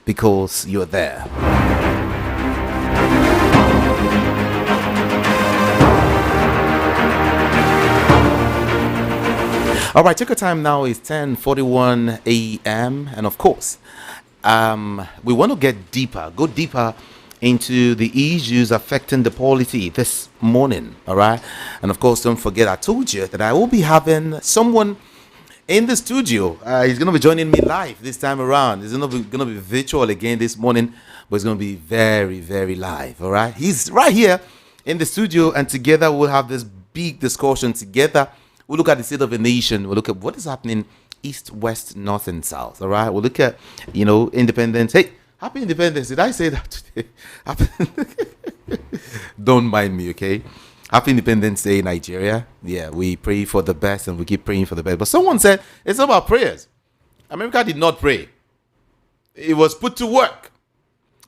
because you're there. All right, check your time now. It's 10:41 a.m. And of course, we want to go deeper into the issues affecting the polity this morning. All right. And of course, don't forget, I told you that I will be having someone in the studio. He's going to be joining me live this time around. He's going to be virtual again this morning, but it's going to be very, very live. All right. He's right here in the studio, and together we'll have this big discussion together. We'll look at the state of the nation. We'll look at what is happening east, west, north, and south. All right. We'll look at, independence. Hey, happy independence. Did I say that today? Don't mind me, okay? Happy Independence Day, Nigeria. Yeah, we pray for the best and we keep praying for the best. But someone said it's about prayers. America did not pray. It was put to work.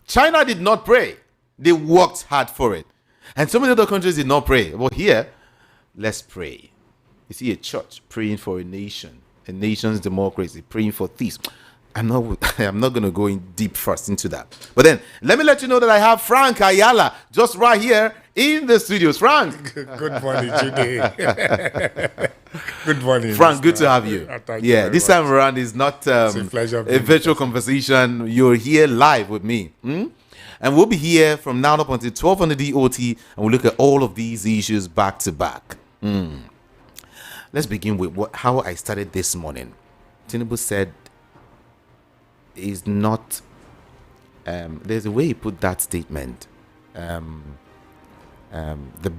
China did not pray. They worked hard for it. And so many other countries did not pray. But here, let's pray. You see a church praying for a nation's democracy, praying for peace. I'm not going to go in deep first into that. But then, let me let you know that I have Frank Ayala just right here in the studios. Frank. Good morning, Judy. Good morning. Frank, good to have you. Yeah, this time around is not it's a pleasure a virtual conversation. You're here live with me. And we'll be here from now up until 12 on the DOT, and we'll look at all of these issues back to back. Let's begin with how I started this morning. Tinubu said is not, there's a way he put that statement. The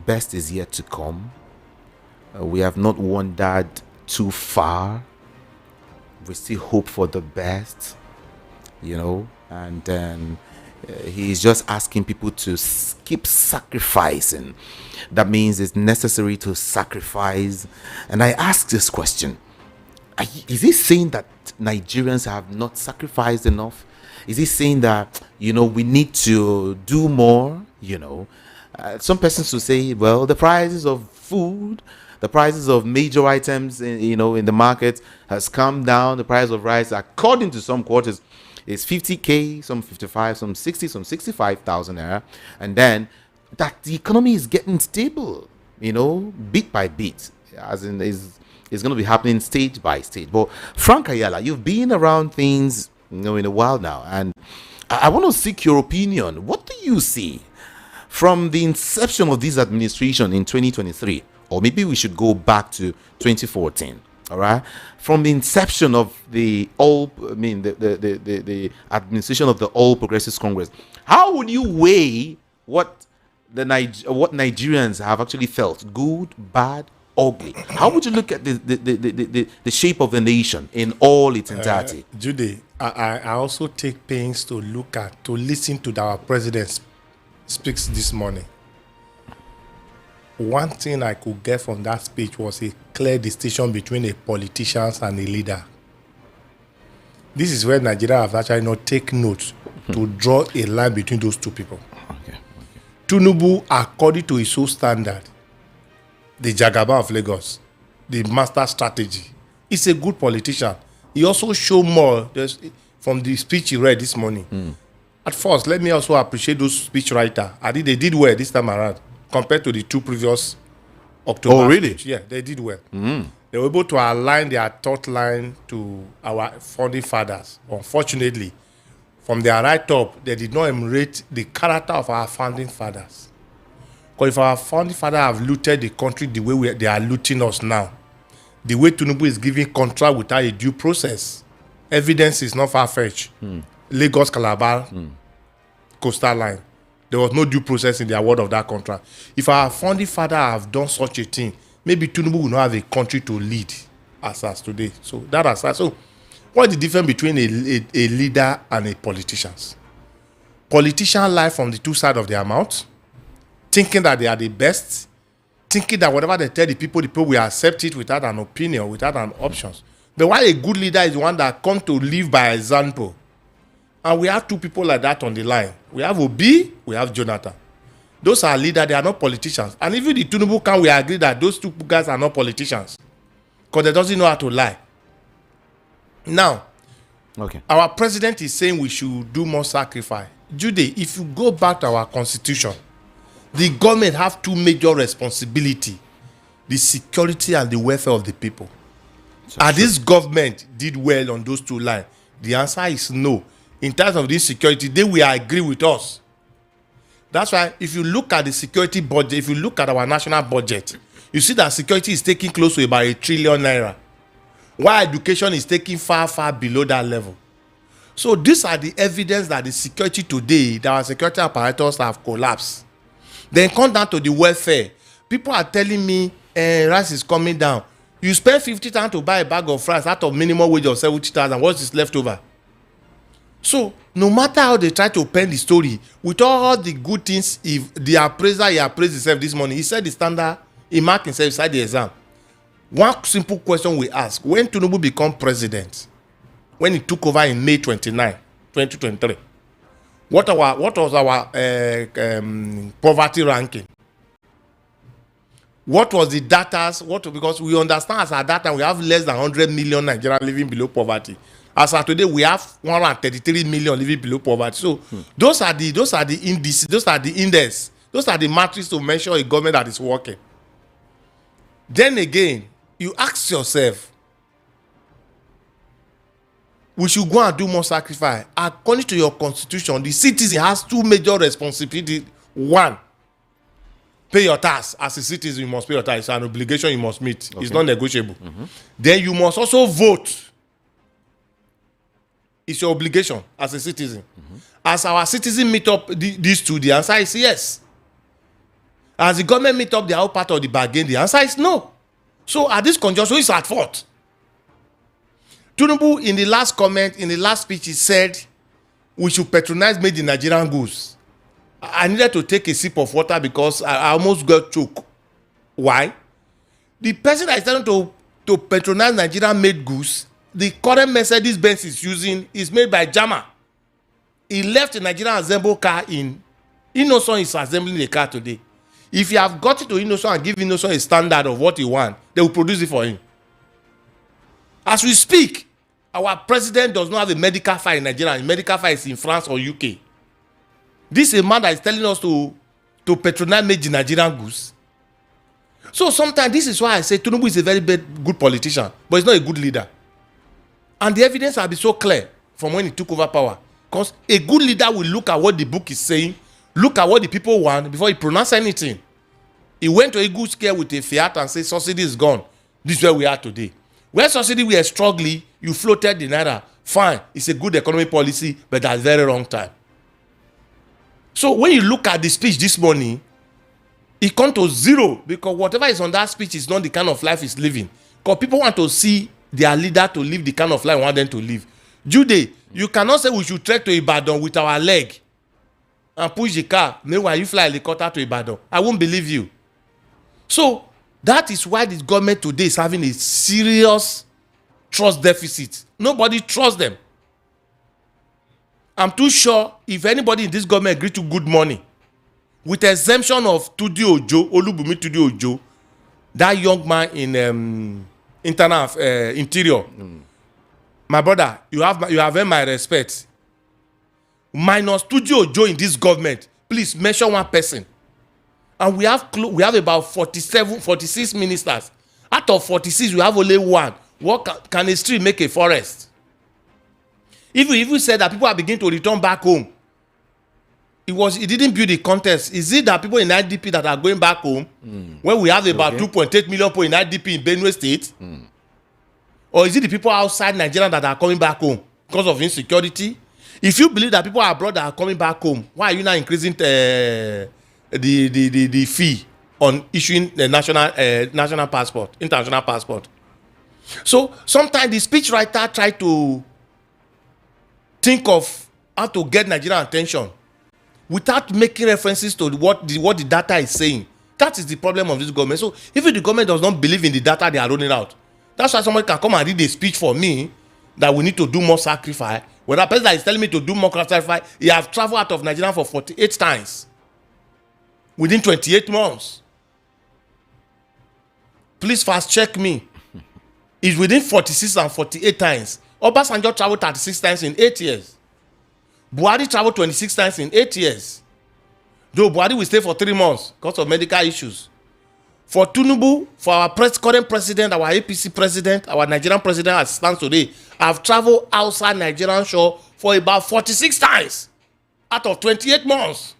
best is yet to come. We have not wandered too far. We still hope for the best, and then he's just asking people to keep sacrificing. That means it's necessary to sacrifice. And I ask this question: is he saying that Nigerians have not sacrificed enough? Is he saying that we need to do more? Some persons will say, well, the prices of food, the prices of major items in the market has come down. The price of rice, according to some quarters, is 50K, some 55, some 60, some 65,000 naira. And then that the economy is getting stable, bit by bit, as in is going to be happening stage by stage. But Frank Ayala, you've been around things in a while now, and I want to seek your opinion. What do you see from the inception of this administration in 2023? Or maybe we should go back to 2014. All right, from the inception of the administration of the All Progressives Congress, how would you weigh what Nigerians have actually felt, good, bad, ugly? How would you look at the shape of the nation in all its entirety? Judy, I also take pains to listen to our president speaks this morning. One thing I could get from that speech was a clear distinction between a politician and a leader. This is where Nigeria have actually not taken note to draw a line between those two people. Okay. Tinubu, according to his own standard, the Jagaba of Lagos, the master strategy, is a good politician. He also showed more from the speech he read this morning. At first, let me also appreciate those speech writers. They did well this time around compared to the two previous October. Oh, really? Speech. Yeah, they did well. They were able to align their thought line to our founding fathers. Unfortunately, from their right up, they did not emulate the character of our founding fathers. Because if our founding fathers have looted the country the way they are looting us now, the way Tinubu is giving contract without a due process, evidence is not far-fetched. Lagos, Calabar, coastal line. There was no due process in the award of that contract. If our founding father have done such a thing, maybe Tinubu will not have a country to lead as today. So that aside, so what is the difference between a leader and a politician? Politicians lie from the two sides of their mouth, thinking that they are the best, thinking that whatever they tell the people will accept it without an opinion, without an options. But why a good leader is one that comes to live by example. And we have two people like that on the line. We have Obi, we have Jonathan. Those are leaders, they are not politicians. And even the Tinubu can, we agree that those two guys are not politicians. Because they doesn't know how to lie. Now, Okay. Our president is saying we should do more sacrifice. Jude, if you go back to our constitution, the government have two major responsibility: the security and the welfare of the people. And this government did well on those two lines? The answer is no. In terms of this security, they will agree with us. That's why if you look at the security budget, if you look at our national budget, you see that security is taking close to about 1 trillion naira, while education is taking far, far below that level. So these are the evidence that the security today, that our security apparatus have collapsed. Then come down to the welfare. People are telling me rice is coming down. You spend 50,000 to buy a bag of rice out of minimum wage of 70,000. What is left over? So no matter how they try to pen the story, with all the good things, if the appraiser, he appraised himself this morning, he said the standard, he marked himself inside the exam. One simple question we ask: when Tinubu become president, when he took over in May 29, 2023, what was our poverty ranking? What was the data? Because we understand as at that time we have less than 100 million Nigerians living below poverty. As of today, we have 133 million living below poverty. So those are the indices, those are the index, those are the metrics to measure a government that is working. Then again, you ask yourself, we should go and do more sacrifice. According to your constitution, the citizen has two major responsibilities. One, pay your tax. As a citizen, you must pay your tax. It's an obligation you must meet. Okay. It's not negotiable. Then you must also vote. It's your obligation as a citizen. As our citizens meet up these two, the answer is yes. As the government meet up their whole part of the bargain, the answer is no. So at this conjuncture, who is at fault? Tinubu, in the last comment, in the last speech, he said we should patronize made in Nigerian goods. I needed to take a sip of water because I almost got choked. Why? The person that is telling to patronize Nigerian made goods, the current Mercedes Benz is using is made by Jama. He left a Nigerian assemble car in Innocent is assembling the car today. If you have got it to Innocent and give Innocent a standard of what he wants, they will produce it for him. As we speak, our president does not have a medical file in Nigeria. The medical file is in France or UK. This is a man that is telling us to patronize made in Nigerian goods. So sometimes this is why I say Tinubu is a very good politician, but he's not a good leader. And the evidence has been so clear from when he took over power. Because a good leader will look at what the book is saying, look at what the people want before he pronounces anything. He went to a good scale with a fiat and said, subsidy is gone. This is where we are today. Where subsidy we are struggling, you floated the naira. Fine, it's a good economic policy, but at a very wrong time. So when you look at the speech this morning, it comes to zero because whatever is on that speech is not the kind of life he's living. Because people want to see their leader to live the kind of life we want them to live. Jude, you cannot say we should trek to Ibadan with our leg and push the car. Meanwhile, you fly a helicopter to Ibadan. I won't believe you. So that is why this government today is having a serious trust deficit. Nobody trusts them. I'm too sure if anybody in this government agree to good money, with the exemption of Tudi Ojo, Olubumi Tudi Ojo, that young man in interior. My brother, you have earned my respect. Minus Tudi Ojo in this government, please mention one person. And we have about 46 ministers. Out of 46, we have only one. What can a street make a forest? If we even said that people are beginning to return back home, it didn't build the contest. Is it that people in IDP that are going back home when we have about 2.8 million people in IDP in Benue State? Or is it the people outside Nigeria that are coming back home because of insecurity? If you believe that people abroad that are coming back home, why are you now increasing the fee on issuing the national passport, international passport? So sometimes the speechwriter try to think of how to get Nigerian attention without making references to what the data is saying. That is the problem of this government. So if the government does not believe in the data they are rolling out, that's why somebody can come and read a speech for me that we need to do more sacrifice. When that person that is telling me to do more sacrifice, he has traveled out of Nigeria for 48 times within 28 months. Please fast check me. It's within 46 and 48 times Obasanjo traveled 36 times in 8 years. Buhari traveled 26 times in 8 years. Though Buhari will stay for 3 months because of medical issues. For Tinubu, for our current president, our APC president, our Nigerian president as stands today, have traveled outside Nigerian shore for about 46 times out of 28 months.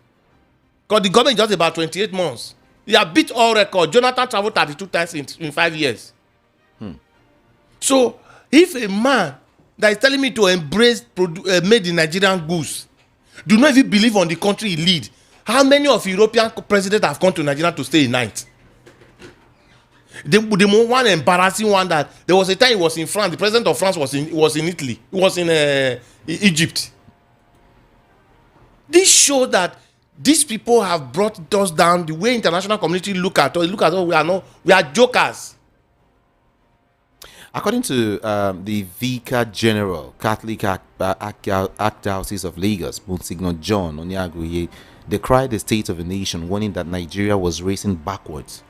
Because the government just about 28 months. He have beat all records. Jonathan traveled 32 times in 5 years. So, if a man that is telling me to embrace made in Nigerian goods do not even believe on the country he lead, how many of European presidents have come to Nigeria to stay a night? The one embarrassing one that there was a time he was in France. The president of France was in Italy. He was in Egypt. This shows that these people have brought us down. The way international community look at us, we are jokers. According to the Vicar General, Catholic Archdiocese of Lagos, Monsignor John Onyaguye, decried the state of the nation, warning that Nigeria was racing backwards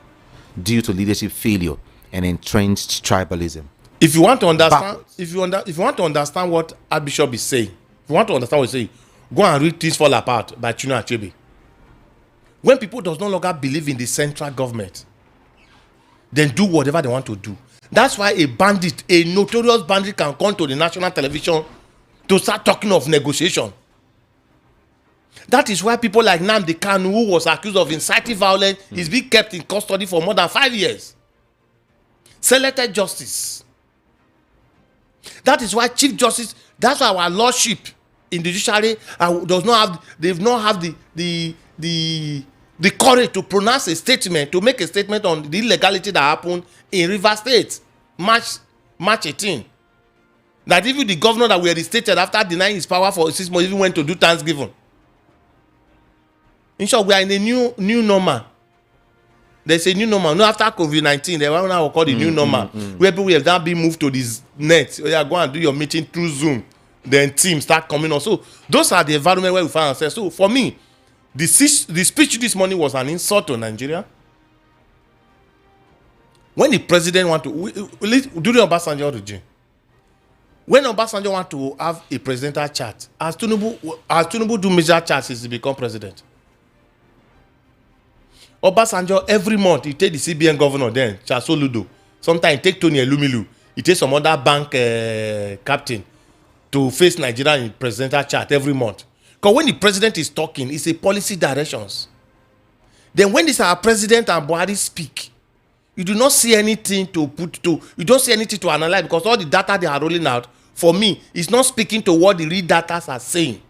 due to leadership failure and entrenched tribalism. If you want to understand, if you want to understand what Archbishop is saying, if you want to understand what he's saying, go and read "Things Fall Apart" by Chinua Achebe. When people does no longer believe in the central government, then do whatever they want to do. That's why a bandit, a notorious bandit, can come to the national television to start talking of negotiation. That is why people like Nnamdi Kanu, who was accused of inciting violence, is being kept in custody for more than 5 years. Selected justice. That is why Chief Justice, that's why our lordship in the judiciary they've not have the courage to pronounce a statement, to make a statement on the illegality that happened in Rivers State, March 18. That even the governor that we reinstated after denying his power for 6 months even went to do Thanksgiving. In short, we are in a new normal. There's a new normal. No, after COVID-19, they will now call the new normal, where people have now been moved to this net. You are going and do your meeting through Zoom. Then teams start coming on. So those are the environment where we find ourselves. So for me, the speech this morning was an insult to Nigeria. When the president want to, during Obasanjo regime, when Obasanjo want to have a presidential chat, as Tinubu do major chats since he become president. Obasanjo every month he take the CBN governor then, Chaso Ludo. Sometimes he take Tony Elumilu. He take some other bank captain to face Nigeria in presidential chat every month. Because when the president is talking, it's a policy directions. Then when this our president and Buhari speak, you do not see anything you don't see anything to analyze, because all the data they are rolling out, for me, is not speaking to what the real data are saying.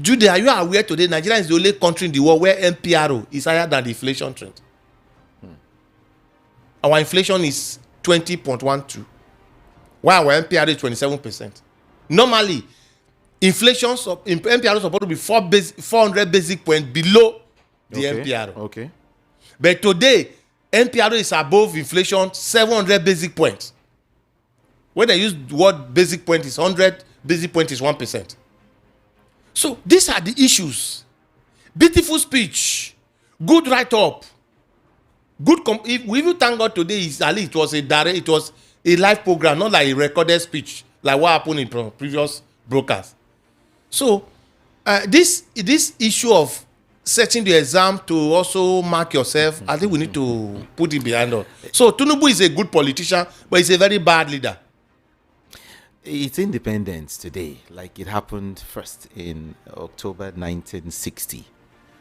Jude, are you aware today Nigeria is the only country in the world where MPRO is higher than the inflation trend? Our inflation is 20.12, while our MPRO is 27%. Normally, inflation MPRO is supposed to be 400 basic points below the MPRO. Okay. But today, MPRO is above inflation 700 basic points. When they use the word basic point is 100, basic point is 1%. So these are the issues. Beautiful speech, good write-up, if we even thank God today is at least it was a live program, not like a recorded speech like what happened in previous broadcasts. So this issue of setting the exam to also mark yourself, I think we need to put it behind us. So Tinubu is a good politician, but he's a very bad leader. It's independence today, like it happened first in October 1960.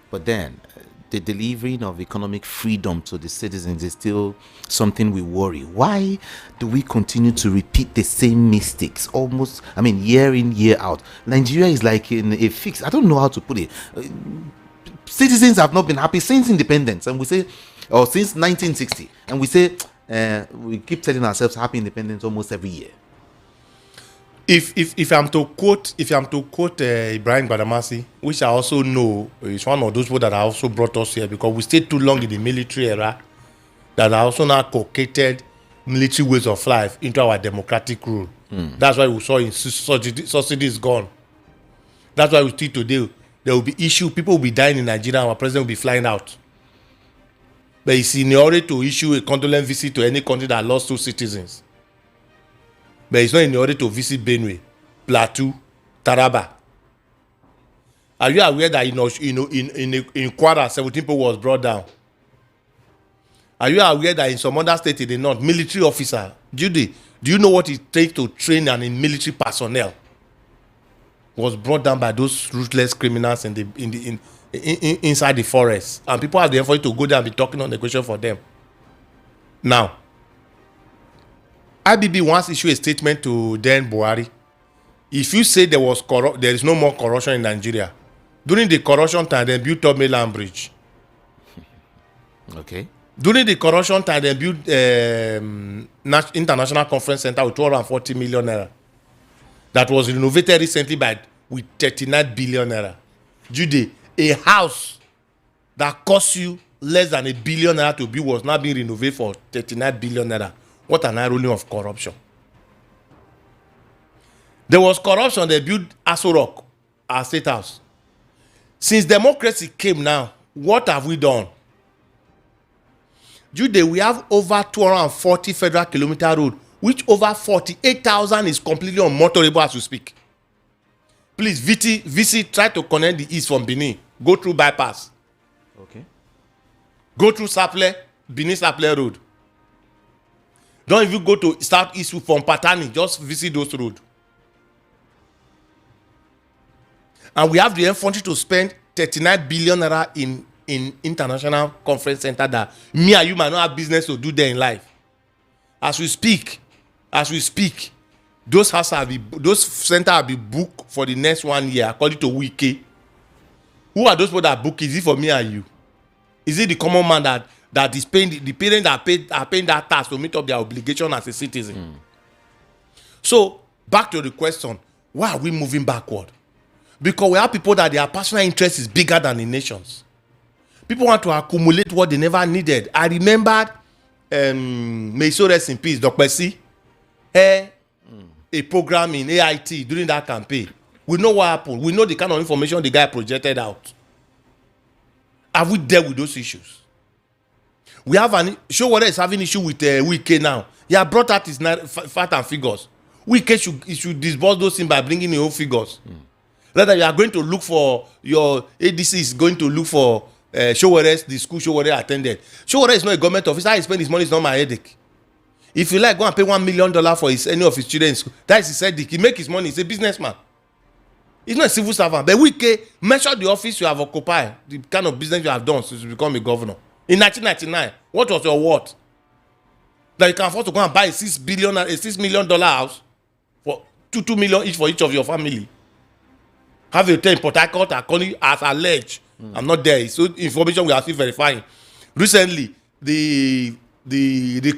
But then, the delivering of economic freedom to the citizens is still something we worry. Why do we continue to repeat the same mistakes year in, year out? Nigeria is like in a fix. I don't know how to put it. Citizens have not been happy since independence, and we say, or since 1960, and we say, we keep telling ourselves happy independence almost every year. If I'm to quote Ibrahim Badamasi, which I also know is one of those people that I also brought us here because we stayed too long in the military era, that I also now concatenated military ways of life into our democratic rule. That's why we saw subsidy is gone. That's why we still today there will be issue. People will be dying in Nigeria and our president will be flying out. But it's in order to issue a condolence visit to any country that lost 2 citizens. but he's not in order to visit Benue, Plateau, Taraba. Are you aware that in Kwara, 17 people was brought down? Are you aware that in some other state in the north, military officer, Judy, do you know what it takes to train an military personnel? Was brought down by those ruthless criminals inside the forest, and people have the effort to go there and be talking on the question for them. Now, IBB once issued a statement to then Buhari. If you say there is no more corruption in Nigeria, during the corruption time, they built up Mainland Bridge. Okay. During the corruption time, they built International Conference Center with 240 million naira. That was renovated recently with 39 billion naira. Jude, a house that cost you less than $1 billion naira to build was now being renovated for 39 billion naira. What an irony of corruption. There was corruption, they built Aso Rock, our state house. Since democracy came now, what have we done? Jude, we have over 240 federal kilometer road, which over 48,000 is completely unmotorable as we speak. Please, VC, try to connect the east from Benin. Go through bypass. Okay. Go through Saple, Benin Saple Road. Don't even go to southeast from Patani. Just visit those roads. And we have the infantry to spend 39 billion naira in International Conference Center that me and you might not have business to do there in life. As we speak, those centers will be booked for the next 1 year according to Wiki. Who are those people that book? Is it for me and you? Is it the common man that is paying the parents that are paying that tax to meet up their obligation as a citizen? So back to the question: why are we moving backward? Because we have people that their personal interest is bigger than the nation's. People want to accumulate what they never needed. I remembered, may so rest in peace, Dr. C. A program in AIT during that campaign. We know what happened. We know the kind of information the guy projected out. Have we dealt with those issues? We have Showore is having issue with Wike now. He has brought out his fact and figures. Wike should disburse those things by bringing his own figures. Rather, you are going to look for your ADC is going to look for Showore, the school Showore attended. Showore is not a government officer. How he spend his money is not my headache. If you like, go and pay $1 million for any of his children. That is his headache. He make his money. He's a businessman. He's not a civil servant. But Wike, measure the office you have occupied, the kind of business you have done since you become a governor. In 1999, what was your worth? That you can afford to go and buy a $6 million house for $2 million each for each of your family. Have a hotel in Port Harcourt as alleged. I'm not there. So information we are still verifying. Recently, the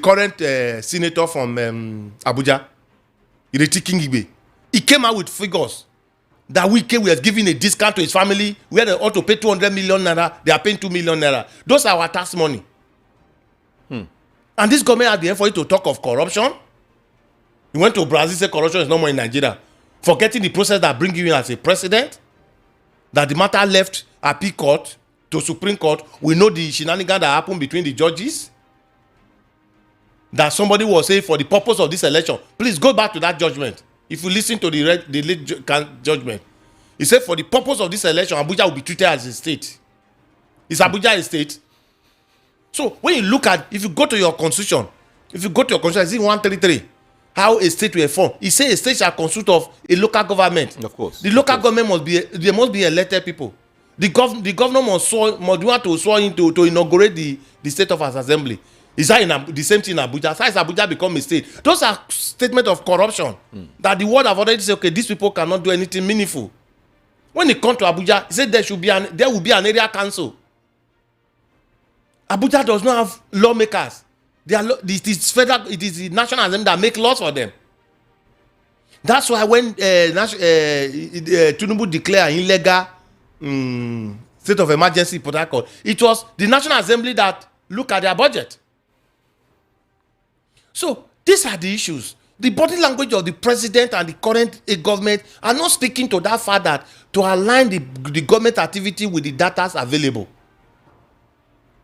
current senator from Abuja, Ireti Kingibe, he came out with figures that Wike was giving a discount to his family where they ought to pay 200 million naira. They are paying 2 million naira. Those are our tax money. And this government had the effort to talk of corruption. He went to Brazil, say corruption is no more in Nigeria. Forgetting the process that brings you in as a president, that the matter left appeal court to Supreme Court. We know the shenanigans that happened between the judges. That somebody was saying for the purpose of this election. Please go back to that judgment. If you listen to the late judgment, he said for the purpose of this election, Abuja will be treated as a state. Is Abuja a state? So when you look at, if you go to your constitution, it's in 133. How a state will form. He says a state shall consist of a local government. Of course. The local government must be elected people. The governor must want to swear in to inaugurate the state of assembly. Is that the same thing in Abuja? How is Abuja become a state? Those are statements of corruption that the world have already said, okay, these people cannot do anything meaningful. When it comes to Abuja, he said there will be an area council. Abuja does not have lawmakers. It is the National Assembly that make laws for them. That's why when Tinubu declared illegal state of emergency in Port Harcourt, it was the National Assembly that looked at their budget. So these are the issues. The body language of the president and the current government are not speaking to that fact that to align the government activity with the data available.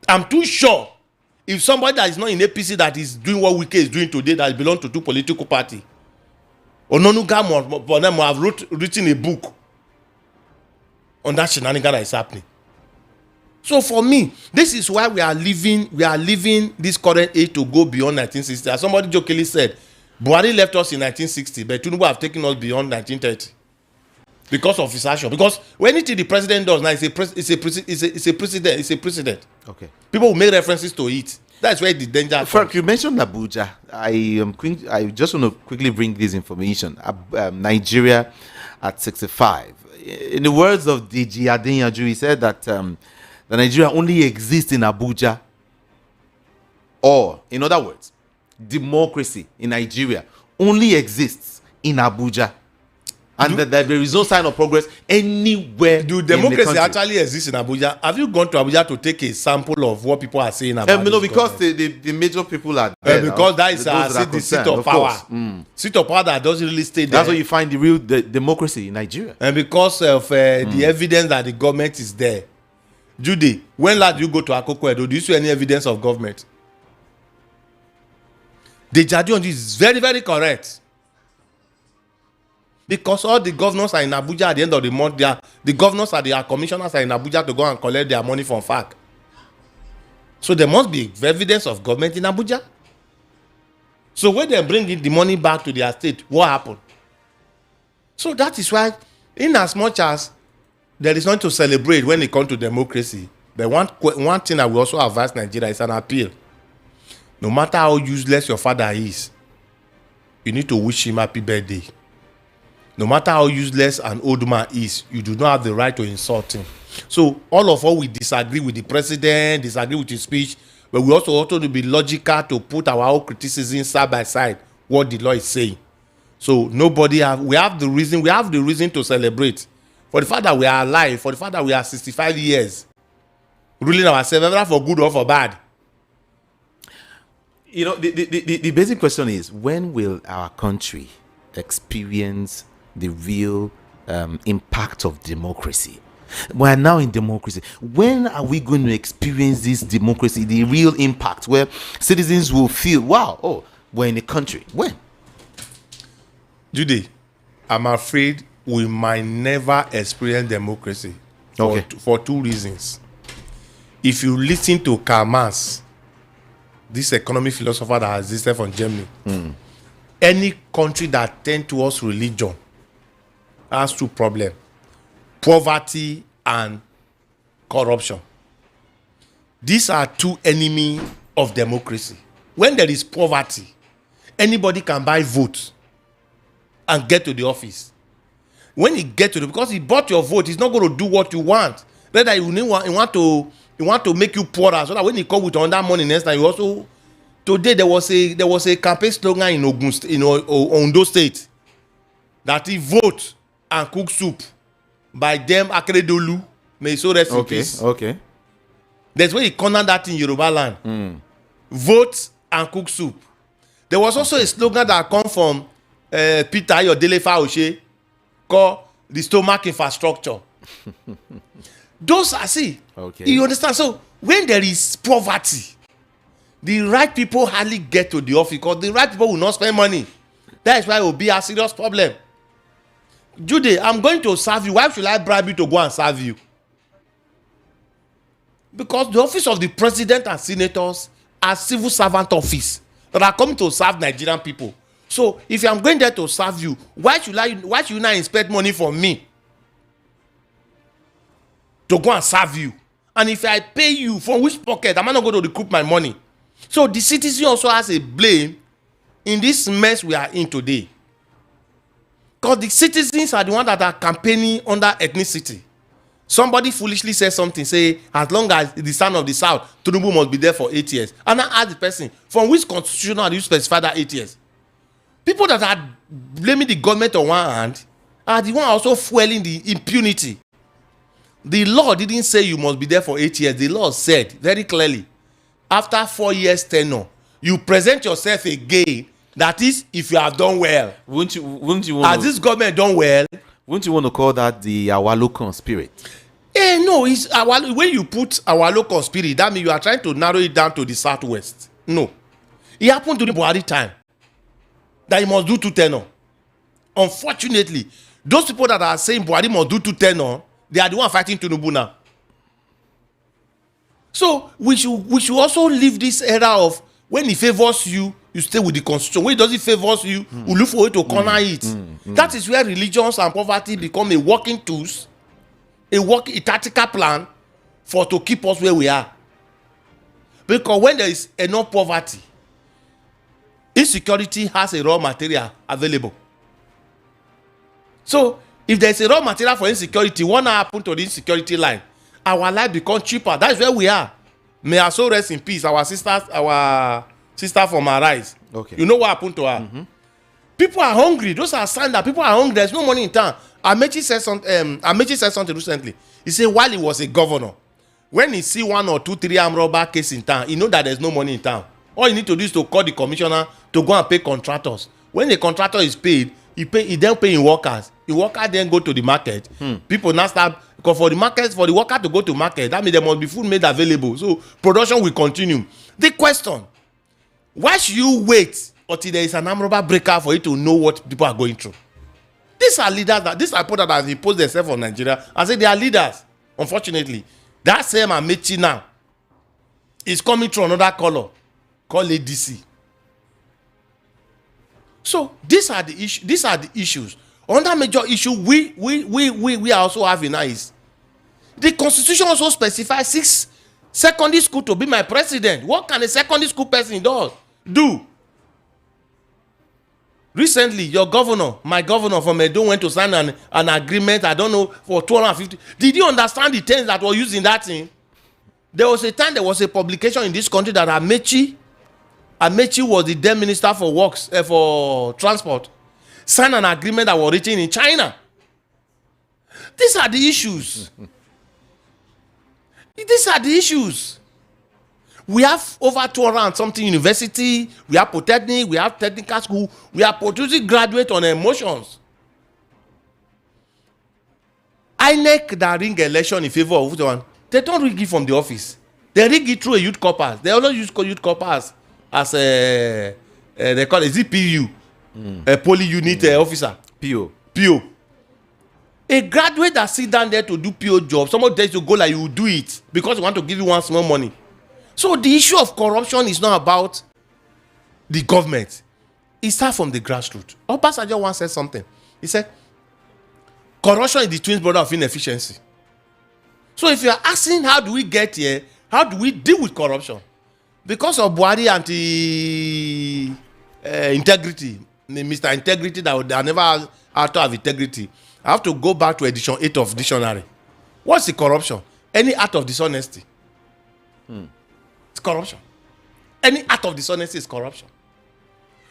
I'm too sure if somebody that is not in APC that is doing what Wike is doing today, that belongs to two political parties, Ononuga have written a book on that shenanigan that is happening. So for me, this is why we are leaving this current age to go beyond 1960. As somebody jokingly said, Buhari left us in 1960, but Tinubu have taken us beyond 1930 because of his action. Because anything the president does now it's a precedent. Okay. People will make references to it. That's where the danger. Frank, you mentioned Abuja. I just want to quickly bring this information. Nigeria at 65. In the words of DG Adeyanju, he said that the Nigeria only exists in Abuja. Or, in other words, democracy in Nigeria only exists in Abuja. And that there is no sign of progress anywhere. Do democracy actually exist in Abuja? Have you gone to Abuja to take a sample of what people are saying about no, because the major people are there. Because that is the seat of power. Seat of power that doesn't really stay there. That's where you find the real democracy in Nigeria. And because of the evidence that the government is there. Judy, when last you go to Akoko Edo, do you see any evidence of government? The judge on this is very, very correct. Because all the governors are in Abuja at the end of the month. The governors and their commissioners are in Abuja to go and collect their money from FAC. So there must be evidence of government in Abuja. So when they bring the money back to their state, what happened? So that is why, in as much as there is nothing to celebrate when it comes to democracy, the one thing I will also advise Nigeria is an appeal. No matter how useless your father is, you need to wish him happy birthday. No matter how useless an old man is, you do not have the right to insult him. So all of us, we disagree with the president, disagree with his speech, but we also want to be logical to put our own criticism side by side what the law is saying. So we have the reason to celebrate. For the fact that we are alive, for the fact that we are 65 years, ruling ourselves, whether for good or for bad. You know, the basic question is, when will our country experience the real impact of democracy? We are now in democracy. When are we going to experience this democracy, the real impact, where citizens will feel, wow, we're in a country? When? Judy, I'm afraid we might never experience democracy for two reasons. If you listen to Karl Marx, this economic philosopher that existed from Germany, any country that tends towards religion has two problems: poverty and corruption. These are two enemies of democracy. When there is poverty, anybody can buy votes and get to the office. When he gets to because he bought your vote, he's not going to do what you want. Rather, he want to make you poorer, so that when he come with another money next time, you also. Today there was a campaign slogan in Ondo State that he vote and cook soup by them Akeredolu. May so rest in peace. Okay. That's where he cornered that in Yoruba land. Vote and cook soup. There was also a slogan that come from Peter Ayodele Faoshe called the stomach infrastructure. Those are you understand? So when there is poverty, the right people hardly get to the office because the right people will not spend money. That is why it will be a serious problem. Judy, I'm going to serve you. Why should I bribe you to go and serve you? Because the office of the president and senators are civil servant office that are coming to serve Nigerian people. So if I'm going there to serve you, why should you not expect money from me to go and serve you? And if I pay you, from which pocket am I not going to recoup my money? So the citizen also has a blame in this mess we are in today. Because the citizens are the ones that are campaigning under ethnicity. Somebody foolishly says something, say, as long as the son of the South, Tinubu must be there for 8 years. And I ask the person, from which constitution do you specify that 8 years? People that are blaming the government on one hand are the ones also fueling the impunity. The law didn't say you must be there for 8 years. The law said very clearly, after 4 years tenure, you present yourself again. That is, if you have done well. Wouldn't you want has this government done well? Wouldn't you want to call that the Awalokon spirit? No, it's when you put Awalokon spirit, that means you are trying to narrow it down to the southwest. No. It happened to the Buhari time that he must do 2 tenure. Unfortunately, those people that are saying Buhari must do 210, they are the one fighting Tinubu now. So we should also leave this era of when he favors you, you stay with the constitution. When he doesn't favors you, you look for a way to corner it. That is where religions and poverty become a working tools, a tactical plan to keep us where we are. Because when there is enough poverty, insecurity has a raw material available. So if there is a raw material for insecurity, what happen to the insecurity line? Our life becomes cheaper. That is where we are. May her soul rest in peace. Our sister from Arise. Okay. You know what happened to her? Mm-hmm. People are hungry. Those are signs that people are hungry. There's no money in town. Amechi said something recently. He said while he was a governor, when he see 1 or 2, 3 armed robber case in town, he know that there's no money in town. All you need to do is to call the commissioner to go and pay contractors. When the contractor is paid, he then pay in workers. The worker then go to the market. People now start, because for the worker to go to market, that means there must be food made available. So production will continue. The question, why should you wait until there is an armed robber breaker for you to know what people are going through? These are leaders, these are people that have imposed themselves on Nigeria and say they are leaders. Unfortunately, that same Amechi now is coming through another color called ADC. So these are the issues. Another major issue we are also having now is the constitution also specifies 6 secondary school to be my president. What can a secondary school person do? Recently, my governor from Edo went to sign an agreement, I don't know, for 250. Did you understand the terms that were used in that thing? There was a time there was a publication in this country that Amechi was the then minister for works, for transport, signed an agreement that was written in China. These are the issues. These are the issues. We have over 200 and something university, we have polytechnic, we have technical school, we are producing graduates on emotions. INEC that ring election in favor of one, they don't ring it from the office. They ring it through a youth corpus. They always use youth corpus as they call it ZPU, a poly unit officer. PO. A graduate that sit down there to do PO job, somebody tells you go like you will do it because they want to give you one small money. So the issue of corruption is not about the government. It starts from the grassroots. Obasanjo once said something. He said, corruption is the twin brother of inefficiency. So if you are asking how do we get here, how do we deal with corruption? Because of Buhari integrity, Mr. Integrity that never had to have integrity, I have to go back to edition 8 of dictionary. What's the corruption? Any act of dishonesty. It's corruption. Any act of dishonesty is corruption.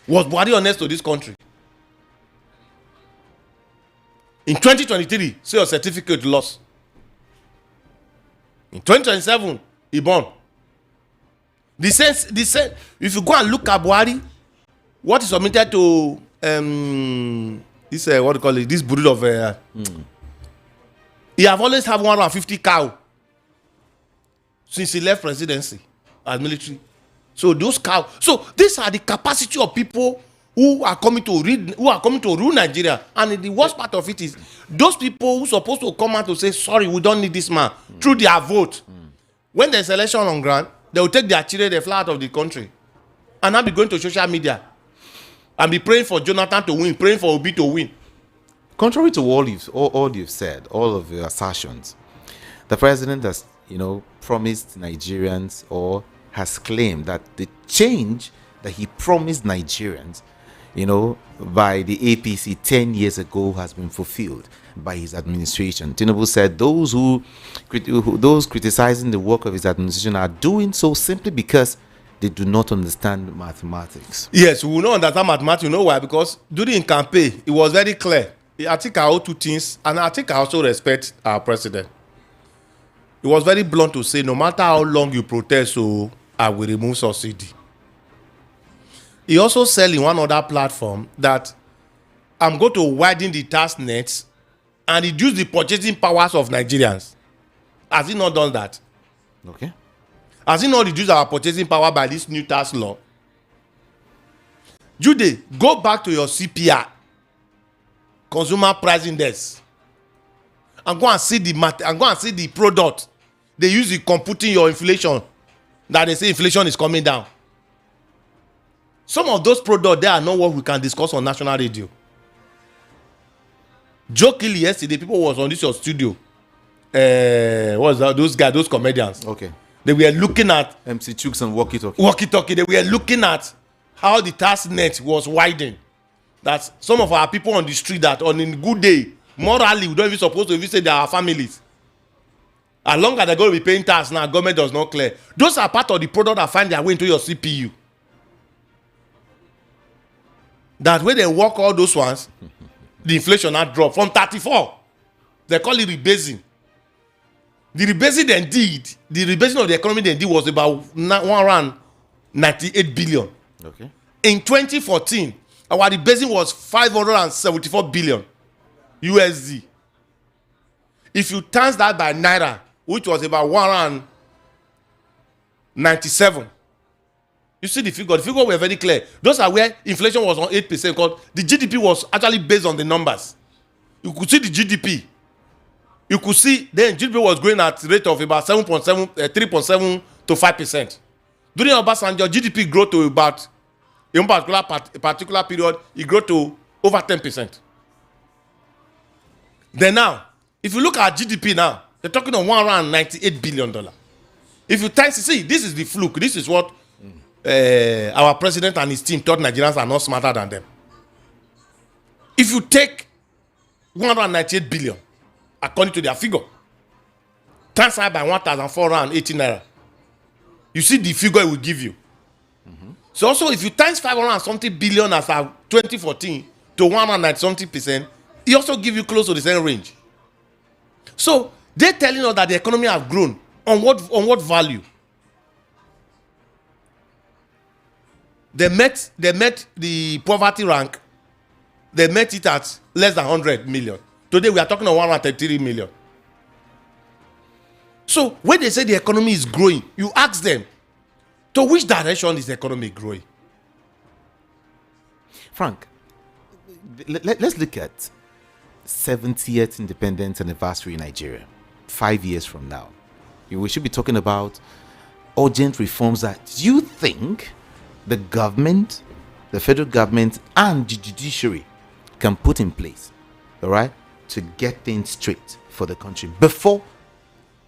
Was Buhari honest to this country? In 2023, say your certificate lost. In 2027, he born. The same. If you go and look at Buhari, what is submitted to this what do you call it? This breed of he have always had 150 cow since he left presidency as military. So those cows. So these are the capacity of people who are coming to rule Nigeria. And the worst part of it is those people who are supposed to come out to say sorry, we don't need this man through their vote. When there's election on ground, they will take their children, they fly out of the country, and now be going to social media and be praying for Jonathan to win, praying for Obi to win. Contrary to all you've said, all of your assertions, the president has, promised Nigerians or has claimed that the change that he promised Nigerians, by the APC 10 years ago has been fulfilled by his administration. Tinubu said those criticizing the work of his administration are doing so simply because they do not understand mathematics. Yes, we will not understand mathematics. You know why? Because during campaign, it was very clear. I think I owe 2 things, and I think I also respect our president. It was very blunt to say, no matter how long you protest, so I will remove subsidy. He also said in one other platform that I'm going to widen the tax nets and reduce the purchasing powers of Nigerians. Has he not done that? Okay. Has he not reduced our purchasing power by this new tax law? Jude, go back to your CPR. consumer price index and go and see the product they use in computing your inflation, that they say inflation is coming down. Some of those products, they are not what we can discuss on national radio. Jokingly yesterday, people was on this your studio. What's that? Those guys, those comedians. Okay. They were looking at MC Chooks and Walkie Talkie. They were looking at how the tax net was widening. That some of our people on the street, that on a good day, morally, we don't even supposed to visit their families. As long as they're going to be paying tax now, government does not clear. Those are part of the product that find their way into your CPU. That when they work all those ones, the inflation had dropped from 34. They call it rebasing. The rebasing of the economy they did was about around 98 billion. Okay. In 2014, our rebasing was 574 billion USD. If you times that by Naira, which was about 197, you see the figure. The figure were very clear. Those are where inflation was on 8%, because the GDP was actually based on the numbers. You could see the GDP. You could see then GDP was growing at a rate of about 3.7 to 5%. During Obasanjo, GDP grew to about, in a particular period, it grew to over 10%. Then now, if you look at GDP now, they're talking of $198 billion. If you see, this is the fluke. This is what our president and his team thought Nigerians are not smarter than them. If you take 198 billion, according to their figure, times by 1,480 naira, you see the figure it will give you. So also, if you times 500 something billion as of 2014 to 190 something percent, it also give you close to the same range. So they're telling us that the economy have grown on what value? They met the poverty rank. They met it at less than 100 million. Today we are talking of 133 million. So when they say the economy is growing, you ask them, to which direction is the economy growing? Frank, let's look at 70th independence anniversary in Nigeria, 5 years from now. We should be talking about urgent reforms that you think the government, the federal government, and the judiciary can put in place, all right, to get things straight for the country before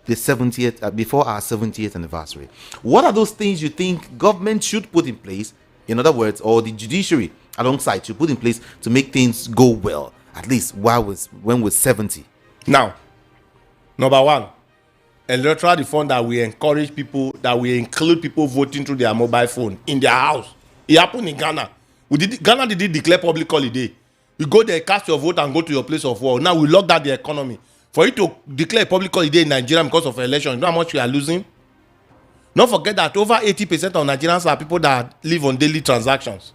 the 70th, before our 70th anniversary. What are those things you think government should put in place, in other words, or the judiciary alongside should put in place to make things go well, at least when we're 70? Now, number one, electoral reform that we encourage people, that we include people voting through their mobile phone in their house. It happened in Ghana. Ghana did declare public holiday. You go there, cast your vote, and go to your place of work. Now we lock down the economy. For you to declare public holiday in Nigeria because of election, you know how much we are losing? Don't forget that over 80% of Nigerians are people that live on daily transactions.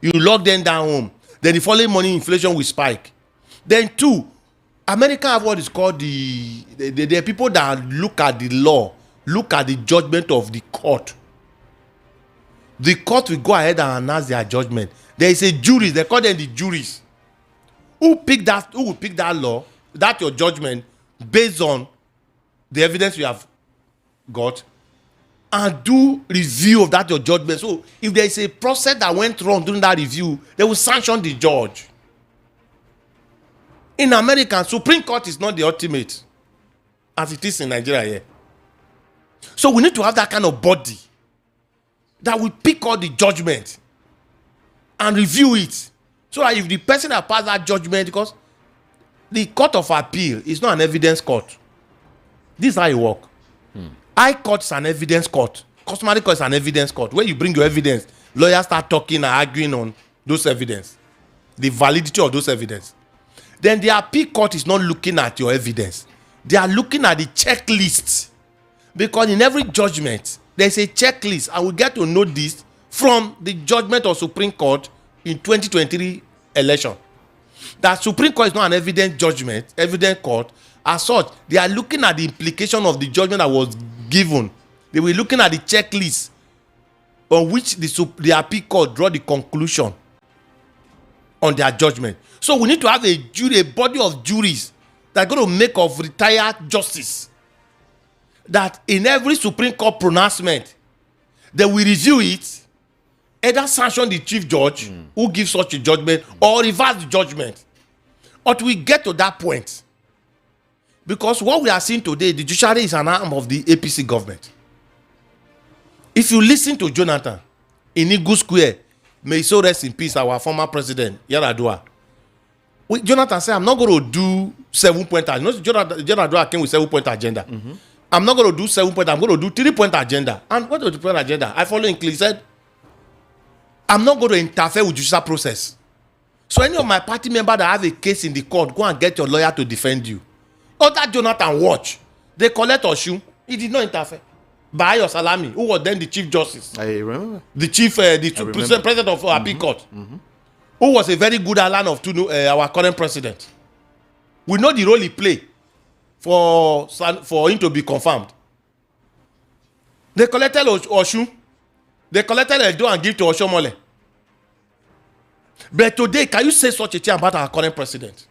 You lock them down home. Then the following morning, inflation will spike. Then two, America have what is called the people that look at the law, look at the judgment of the court. The court will go ahead and announce their judgment. There is a jury, they call them the juries. Who will pick that law, that your judgment, based on the evidence you have got, and do review of that your judgment. So if there is a process that went wrong during that review, they will sanction the judge. In America, Supreme Court is not the ultimate, as it is in Nigeria here. So we need to have that kind of body that will pick all the judgment and review it. So that if the person that passed that judgment, because the court of appeal is not an evidence court. This is how it works. High court is an evidence court. Customary court is an evidence court. Where you bring your evidence, lawyers start talking and arguing on those evidence, the validity of those evidence. Then the appeal court is not looking at your evidence. They are looking at the checklist. Because in every judgment, there's a checklist. And we get to know this from the judgment of Supreme Court in 2023 election. That Supreme Court is not an evidence judgment, evidence court. As such, they are looking at the implication of the judgment that was given. They were looking at the checklist on which the appeal court draw the conclusion on their judgment. So we need to have a jury, a body of juries that are going to make of retired justice. That in every Supreme Court pronouncement, they will review it, either sanction the chief judge who gives such a judgment or reverse the judgment. Until we get to that point. Because what we are seeing today, the judiciary is an arm of the APC government. If you listen to Jonathan in Eagle Square, may he so rest in peace, our former president, Yar'Adua. Jonathan said, I'm not going to do 7-point agenda. You know, Yar'Adua came with 7-point agenda. I'm not going to do 7-point, I'm going to do 3-point agenda. And what was the 3-point agenda? I follow him. He said, I'm not going to interfere with judicial process. So any of my party members that have a case in the court, go and get your lawyer to defend you. Other Jonathan watch. They collect Oshun. He did not interfere. Bayo Salami, who was then the chief justice. I remember. The chief, the president of Appeal Court. Who was a very good ally of our current president. We know the role he played for him to be confirmed. They collected Oshun. They collected Edo and give to Oshomole. But today, can you say such a thing about our current president?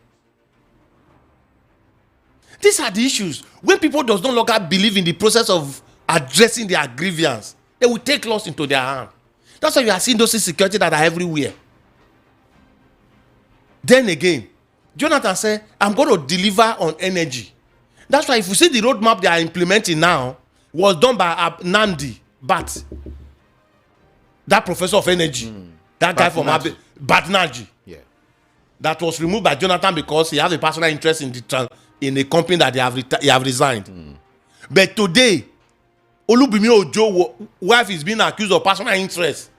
These are the issues. When people does no longer believe in the process of addressing their grievance, they will take laws into their hand. That's why you are seeing those insecurities that are everywhere. Then again, Jonathan said, I'm going to deliver on energy. That's why if you see the roadmap they are implementing now, was done by Nandi Bat, that professor of energy, that guy from Batnaji. Yeah. That was removed by Jonathan because he has a personal interest in a company that he have resigned. But today, Olubimi Ojo wife is being accused of personal interest.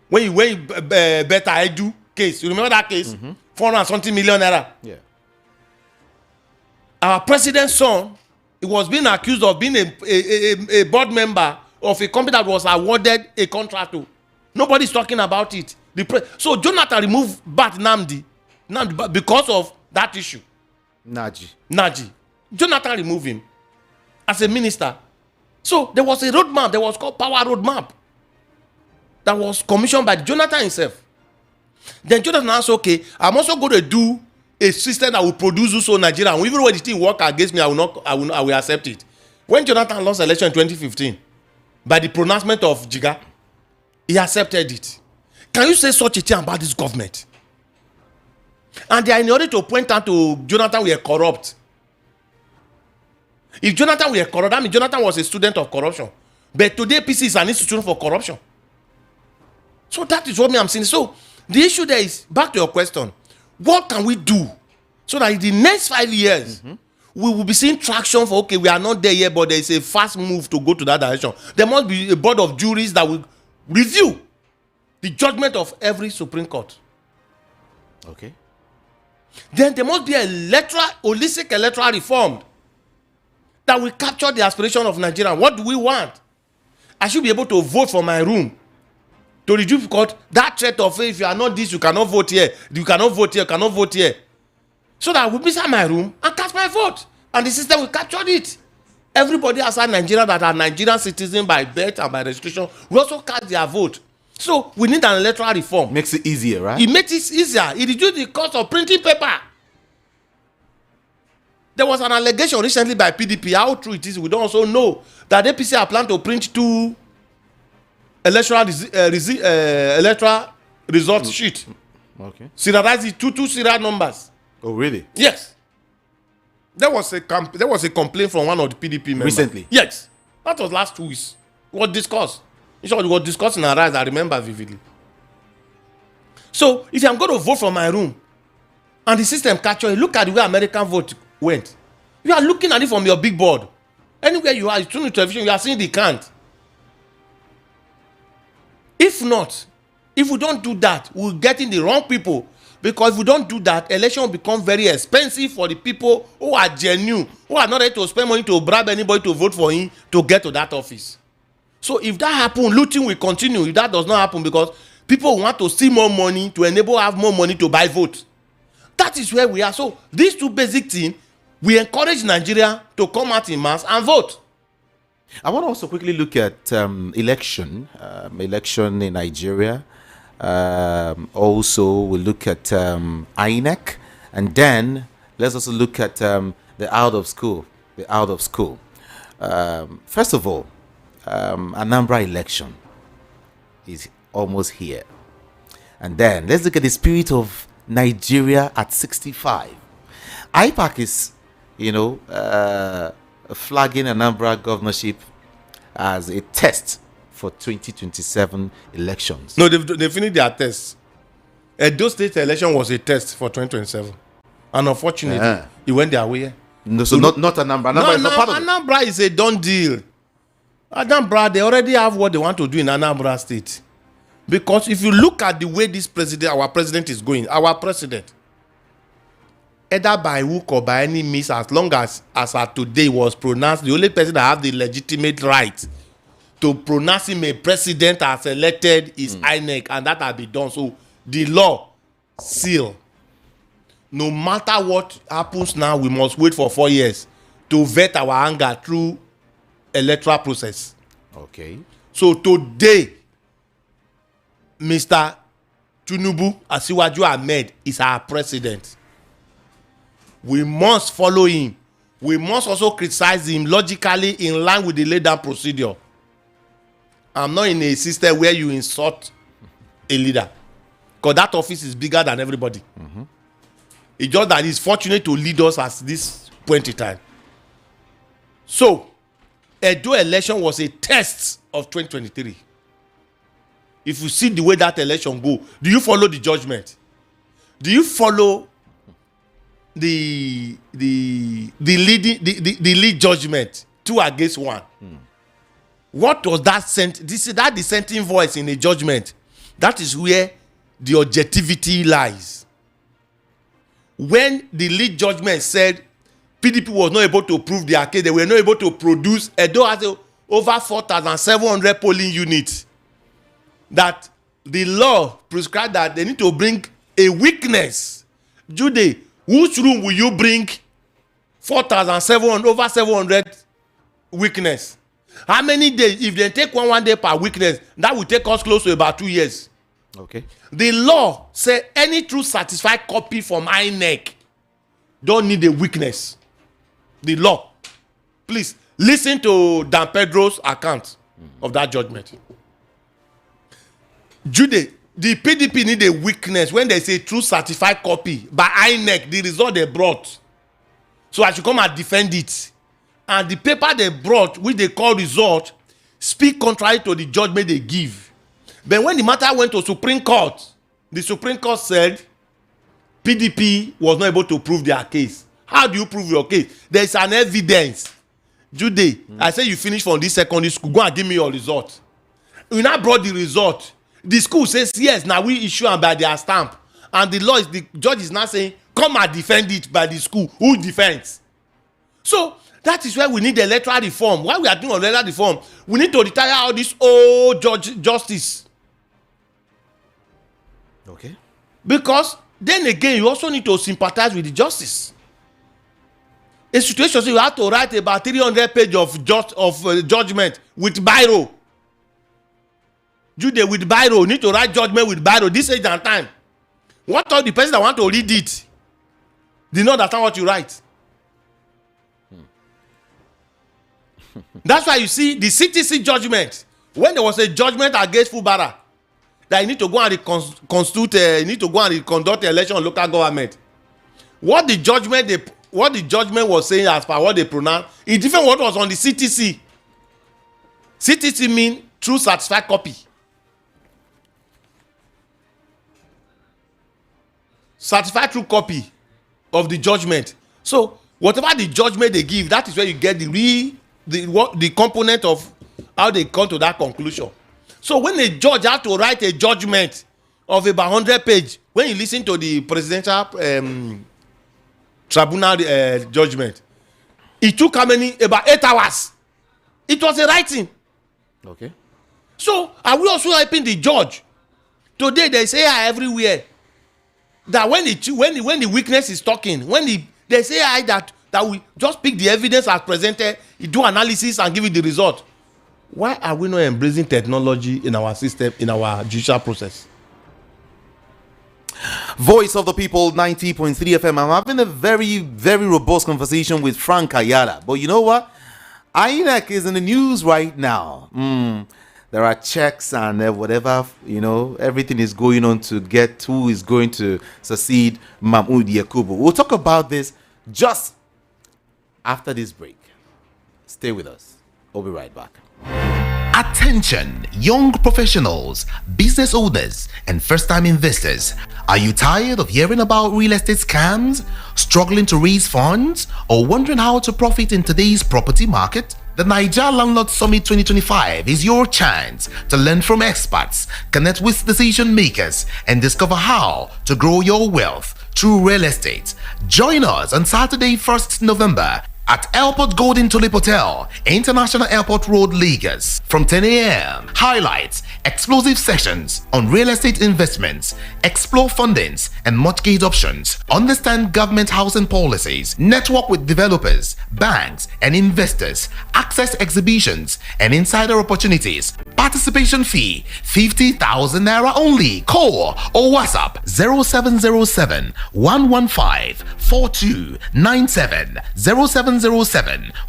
When you Better Edu case, you remember that case? 400 million naira. Yeah. Our president's son, he was being accused of being a board member of a company that was awarded a contract to. Nobody's talking about it. So Jonathan removed Bat Namdi because of that issue. Naji. Jonathan removed him as a minister. So there was a roadmap. There was called Power Roadmap that was commissioned by Jonathan himself. Then Jonathan asked, okay, I'm also going to do a system that will produce also Nigeria. And even when the thing work against me, I will accept it. When Jonathan lost the election in 2015, by the pronouncement of Jiga, he accepted it. Can you say such a thing about this government? And they are in order to point out to Jonathan we are corrupt. If Jonathan were corrupt, that means Jonathan was a student of corruption. But today, APC is an institution for corruption. So that is what I'm saying. So the issue there is, back to your question, what can we do so that in the next 5 years, we will be seeing traction for, okay, we are not there yet, but there is a fast move to go to that direction. There must be a board of juries that will review the judgment of every Supreme Court. Okay. Then there must be a holistic electoral reform that will capture the aspiration of Nigeria. What do we want? I should be able to vote from my room to reduce, because that threat of, if you are not this, you cannot vote here, you cannot vote here, you cannot vote here. So that I will be inside my room and cast my vote. And the system will capture it. Everybody outside Nigeria that are Nigerian citizens by birth and by registration will also cast their vote. So we need an electoral reform. Makes it easier, right? It makes it easier. It reduces the cost of printing paper. There was an allegation recently by PDP. How true it is, we don't also know that APC are planning to print 2 electoral result sheet. Okay. Serialize it, two serial numbers. Oh, really? Yes. There was a complaint from one of the PDP members. Recently? Yes. That was last 2 weeks. It was discussed. In short, it was discussed in our rise. I remember vividly. So, if I'm going to vote from my room and the system capture it, look at the way American vote went. You are looking at it from your big board. Anywhere you are, you tune to television, you are seeing the count. If not, if we don't do that, we'll get in the wrong people. Because if we don't do that, election will become very expensive for the people who are genuine, who are not ready to spend money to bribe anybody to vote for him to get to that office. So if that happens, looting will continue. If that does not happen, because people want to see more money to enable have more money to buy votes. That is where we are. So these 2 basic things, we encourage Nigeria to come out in mass and vote. I want to also quickly look at election in Nigeria. Also, we look at INEC, and then let's also look at the out of school. The out of school. First of all, Anambra election is almost here, and then let's look at the spirit of Nigeria at 65. IPAC is, flagging Anambra governorship as a test for 2027 elections. No, they finished their test. Edo State election was a test for 2027. And unfortunately, it went their way. No, so not Anambra. Anambra is not part of it. Anambra is a done deal. Anambra, they already have what they want to do in Anambra State. Because if you look at the way our president is going, either by hook or by any means, as long as at today was pronounced, the only person that have the legitimate right to pronounce him a president as elected is INEC, and that has been done. So the law seal. No matter what happens now, we must wait for 4 years to vet our anger through electoral process. Okay. So today, Mr. Tinubu Asiwaju Ahmed is our president. We must follow him. We must also criticize him logically in line with the laid down procedure. I'm not in a system where you insult a leader, because that office is bigger than everybody. Mm-hmm. It's just that he's fortunate to lead us at this point in time. So, Edo election was a test of 2023. If you see the way that election go, do you follow the judgment? Do you follow the lead judgment 2-1? What was that that dissenting voice in a judgment? That is where the objectivity lies. When the lead judgment said PDP was not able to prove their case, they were not able to produce, Edo has over 4,700 polling units, that the law prescribed that they need to bring a weakness. Jude, which room will you bring 4,700, over 700 weakness? How many days? If they take one day per weakness, that will take us close to about 2 years. Okay. The law say any true certified copy from INEC don't need a weakness. The law. Please listen to Dan Pedro's account of that judgment. Jude, the PDP need a weakness when they say true certified copy by INEC, the result they brought. So I should come and defend it. And the paper they brought, which they call result, speak contrary to the judgment they give. But when the matter went to Supreme Court, the Supreme Court said PDP was not able to prove their case. How do you prove your case? There is an evidence. Jude, I say you finish from this secondary school, go and give me your result. You now brought the result. The school says yes, now we issue and by their stamp. And the judge is now saying, come and defend it by the school. Who defends? So that is why we need electoral reform. Why we are doing electoral reform? We need to retire all this old justice. Okay. Because then again, you also need to sympathize with the justice. A situation so you have to write about 300 pages of judgment with biro. Jude, with biro, you need to write judgment with biro this age and time. What all the person that want to read it did not understand what you write. That's why you see the CTC judgment. When there was a judgment against Fubara, that you need to go and conduct election on local government. What the judgment was saying as per what they pronounced is different what was on the CTC. CTC mean true certified copy. Certified true copy of the judgment. So whatever the judgment they give, that is where you get the component of how they come to that conclusion. So when a judge had to write a judgment of about 100 pages, when you listen to the presidential tribunal judgment, it took how many? About 8 hours. It was a writing. Okay. So are we also helping the judge? Today they say everywhere that when the witness is talking, they say that we just pick the evidence as presented, you do analysis and give you the result. Why are we not embracing technology in our system, in our judicial process? Voice of the People 90.3 FM. I'm having a very, very robust conversation with Frank Ayala. But you know what? INEC is in the news right now. There are checks and whatever, everything is going on to get who is going to succeed Mahmoud Yakubu. We'll talk about this just after this break. Stay with us. We'll be right back. Attention, young professionals, business owners, and first-time investors. Are you tired of hearing about real estate scams, struggling to raise funds, or wondering how to profit in today's property market? The Niger Landlord Summit 2025 is your chance to learn from experts, connect with decision makers, and discover how to grow your wealth through real estate. Join us on Saturday, 1st November at Airport Golden Tulip Hotel, International Airport Road, Lagos, from 10 a.m. Highlights, explosive sessions on real estate investments, explore fundings and mortgage options, understand government housing policies, network with developers, banks and investors, access exhibitions and insider opportunities. Participation fee 50,000 naira only. Call or WhatsApp 0707 115 4297 0707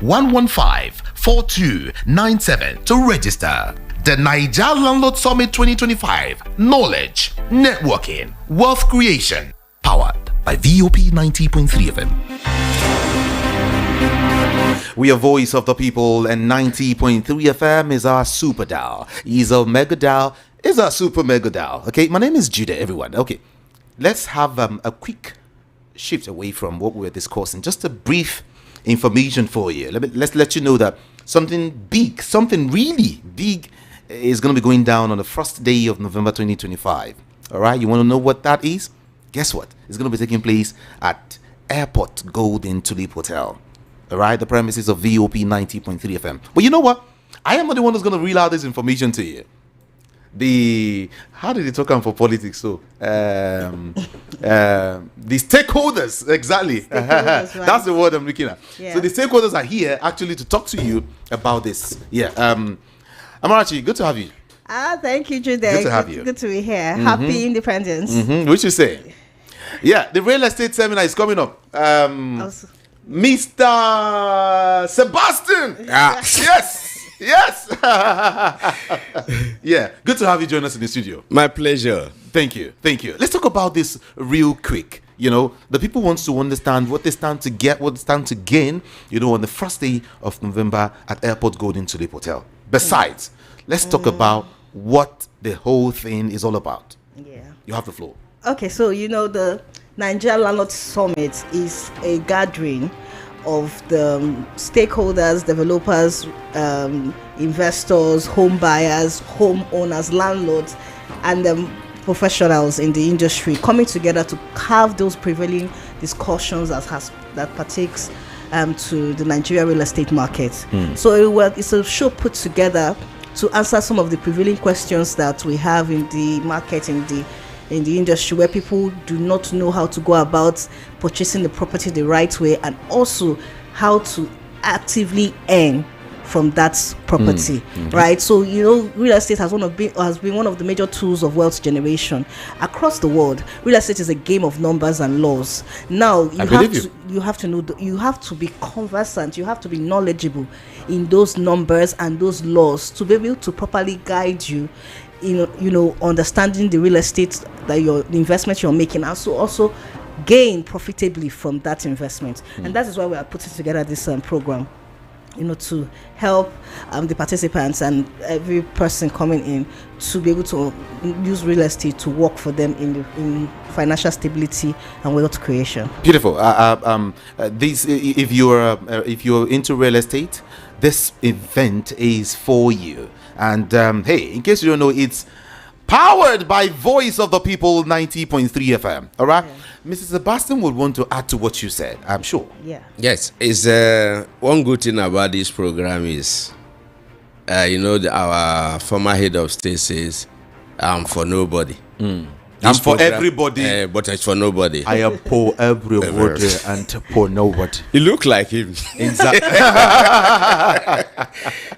115 4297 to register. The Niger Landlord Summit 2025. Knowledge, networking, wealth creation. Powered by VOP 90.3 FM. We are Voice of the People, and 90.3 FM is our super dial. Is our mega dial. Is our super mega dial. Okay, my name is Judah, everyone. Okay, let's have a quick shift away from what we were discussing. Just a brief information for you. Let's let you know that something big, something really big is going to be going down on the first day of November 2025. All right, you want to know what that is? Guess what? It's going to be taking place at Airport Golden Tulip Hotel. All right, the premises of VOP 90.3 FM. But you know what? I am not the one who's going to reel out this information to you. How did they talk on for politics? So, the stakeholders, exactly. Stakeholders, right. That's the word I'm looking at. Yeah. So the stakeholders are here actually to talk to you about this. Yeah. Amarachi, good to have you. Thank you, Jude. Good to have you. Good to be here. Mm-hmm. Happy Independence. Mm-hmm. What you say? Yeah, the real estate seminar is coming up. Mr. Sebastian. Yes. Yeah, good to have you join us in the studio. My pleasure. Thank you. Let's talk about this real quick. The people want to understand what they stand to get, what they stand to gain, on the first day of November at Airport Golden Tulip Hotel. Besides, let's talk about what the whole thing is all about. Yeah. You have the floor. Okay, so the Nigeria Landlord Summit is a gathering of the stakeholders, developers, investors, home buyers, homeowners, landlords, and professionals in the industry coming together to have those prevailing discussions that partakes to the Nigeria real estate market. So it's a show put together to answer some of the prevailing questions that we have in the market, in the industry, where people do not know how to go about purchasing the property the right way, and also how to actively earn from that property, right? So real estate has been one of the major tools of wealth generation across the world. Real estate is a game of numbers and laws. Now you have to be conversant, you have to be knowledgeable in those numbers and those laws to be able to properly guide you understanding the real estate that the investment you're making, and so also gain profitably from that investment. And that is why we are putting together this program, to help the participants and every person coming in to be able to use real estate to work for them in financial stability and wealth creation. Beautiful. If you're into real estate, this event is for you. And hey, in case you don't know, it's powered by Voice of the People 90.3 FM. All right, Mrs. Sebastian would want to add to what you said, I'm sure. Yeah. Yes, it's one good thing about this program is, our former head of state says, for nobody. And for everybody. but it's for nobody. I am for everybody and for nobody. You look like him. Exactly.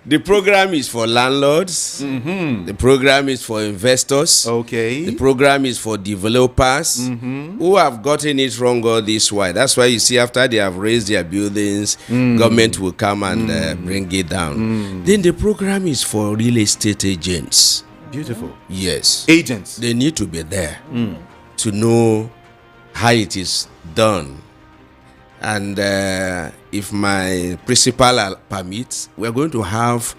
The program is for landlords. The program is for investors. Okay. The program is for developers who have gotten it wrong all this while. That's why you see after they have raised their buildings, government will come and bring it down. Then the program is for real estate agents. Beautiful. Yes. Agents. They need to be there to know how it is done. And if my principal permits, we're going to have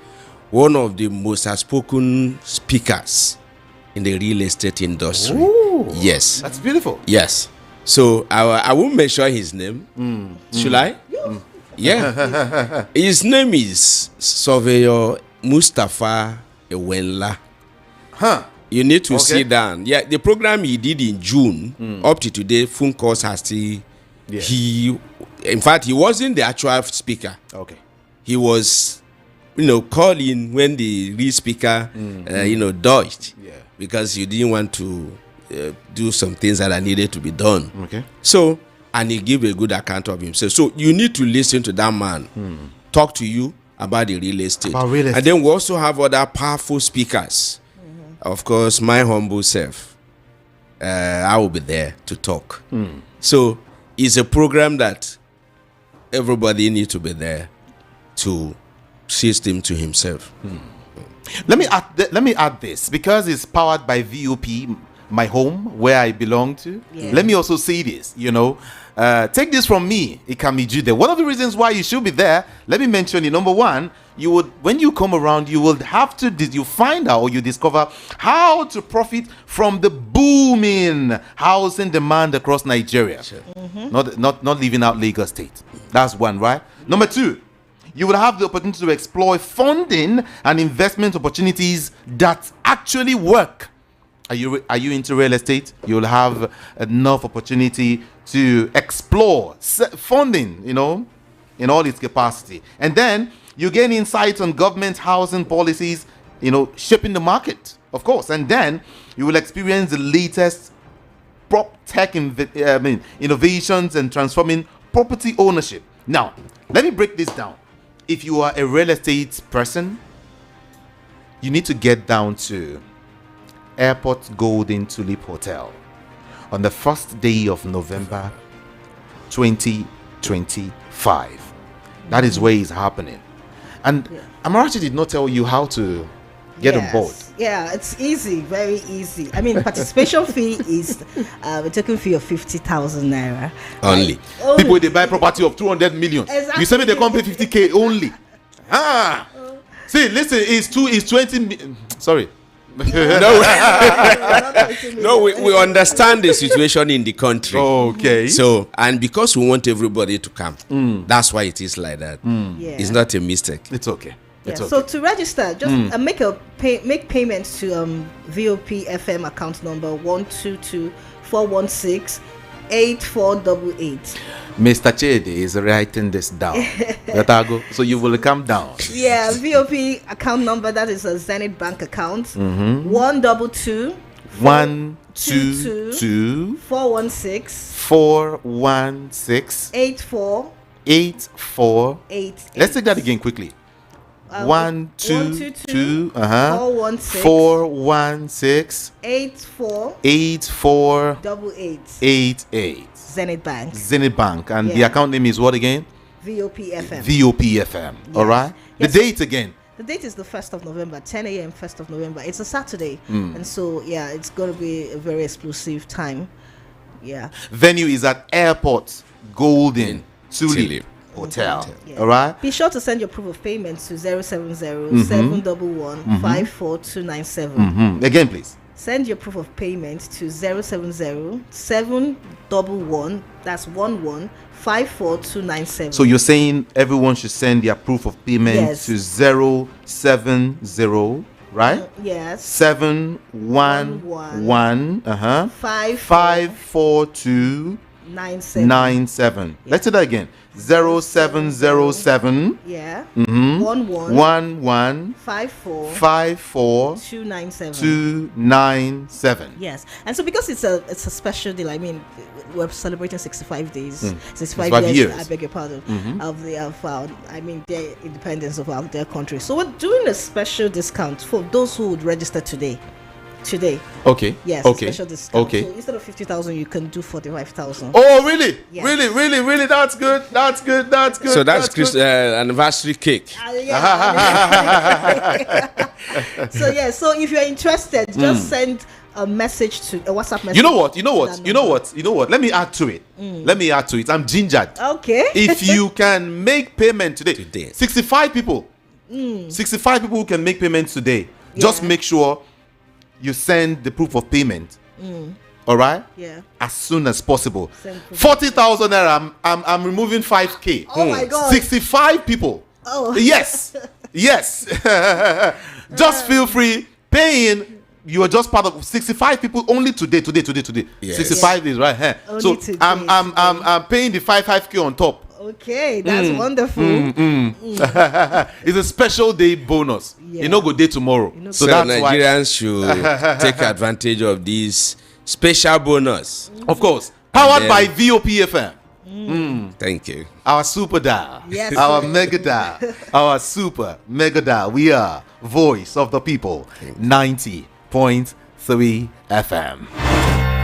one of the most outspoken speakers in the real estate industry. Ooh, yes. That's beautiful. Yes. So I won't mention his name. Should I? Yeah. His name is Surveyor Mustafa Ewenla. Huh. You need to sit down. Yeah, the program he did in June up to today, phone calls are still. Yeah. In fact, he wasn't the actual speaker. Okay. He was, calling when the real speaker, dodged. Yeah. Because you didn't want to do some things that are needed to be done. Okay. So, and he gave a good account of himself. So you need to listen to that man. Talk to you about the real estate. About real estate. And then we also have other powerful speakers. Of course, my humble self. I will be there to talk. So it's a program that everybody needs to be there to system to himself. Let me add this, because it's powered by VOP, my home, where I belong to. Yeah. Let me also say this, take this from me, it can be Jude. One of the reasons why you should be there, let me mention it. Number one, when you come around, you will have to you find out, or you discover how to profit from the booming housing demand across Nigeria. Sure. Not leaving out Lagos State. That's one, right? Number two, you will have the opportunity to explore funding and investment opportunities that actually work. Are you into real estate? You'll have enough opportunity to explore funding, in all its capacity. And then you gain insights on government housing policies, shaping the market, of course. And then you will experience the latest prop tech innovations and transforming property ownership. Now, let me break this down. If you are a real estate person, you need to get down to Airport Golden Tulip Hotel on the first day of November 2025. That is where it's happening. And Amarachi did not tell you how to get on board. Yeah, it's easy, very easy. I mean, participation fee is a token fee of 50,000 naira. Only. People, they buy property of 200 million. Exactly. You say me they come pay 50K only. See, listen, it's 20. Sorry. No, we understand the situation in the country. Okay. So, and because we want everybody to come, that's why it is like that. Yeah. It's not a mistake. It's okay. Yeah. It's okay. So to register, just make payments to VOP FM account number 122-416-8488. Mr. Chede is writing this down. So you will come down. Yeah, VOP account number, that is a Zenith Bank account. 122 122 416 416 8488. Let's take that again quickly. 122 416 8488. Zenith Bank. Zenith Bank. And the account name is what again? VOP FM. VOP FM. Yes. All right. Yes. The date again. The date is the 1st of November, 10 a.m. 1st of November. It's a Saturday. And so, it's going to be a very explosive time. Yeah. Venue is at Airport Golden Tulip Hotel. Yeah. All right. Be sure to send your proof of payment to 070-711-54297. Again, please. Send your proof of payment to 070-711, that's 54297. So you're saying everyone should send their proof of payment to 070, right? Yes. 711 542 97. Let's say that again. 0707 Yeah. mhm, 11 54 54 297. 297. Yes, and so because it's a special deal, I mean, we're celebrating 65 days, 65 65 years. I beg your pardon, of their independence of their country. So we're doing a special discount for those who would register today. Okay. Yes. Okay. A special discount. Okay. So instead of 50,000, you can do 45,000. Oh, really? Yes. Really? That's good. So that's good. anniversary cake. So if you're interested, just send a message to a WhatsApp message. You know what? Let me add to it. I'm gingered. Okay. If you can make payment today. 65 people. 65 people who can make payments today. Just make sure you send the proof of payment. All right? Yeah. As soon as possible. 40,000 naira. I'm removing 5k. Oh my God. 65 people. Oh. Yes. Just feel free paying. You are just part of 65 people only today. Yes. 65 is right here. Only So today, I'm paying the 5k on top. Okay, that's wonderful. It's a special day bonus. Yeah. You know, go day tomorrow. So that's why. Nigerians should take advantage of this special bonus. Of course, powered then- by VOP FM. Thank you. Our super dial. Yes, Our sir. mega dial. Our super mega dial. We are voice of the people. 90.3 FM.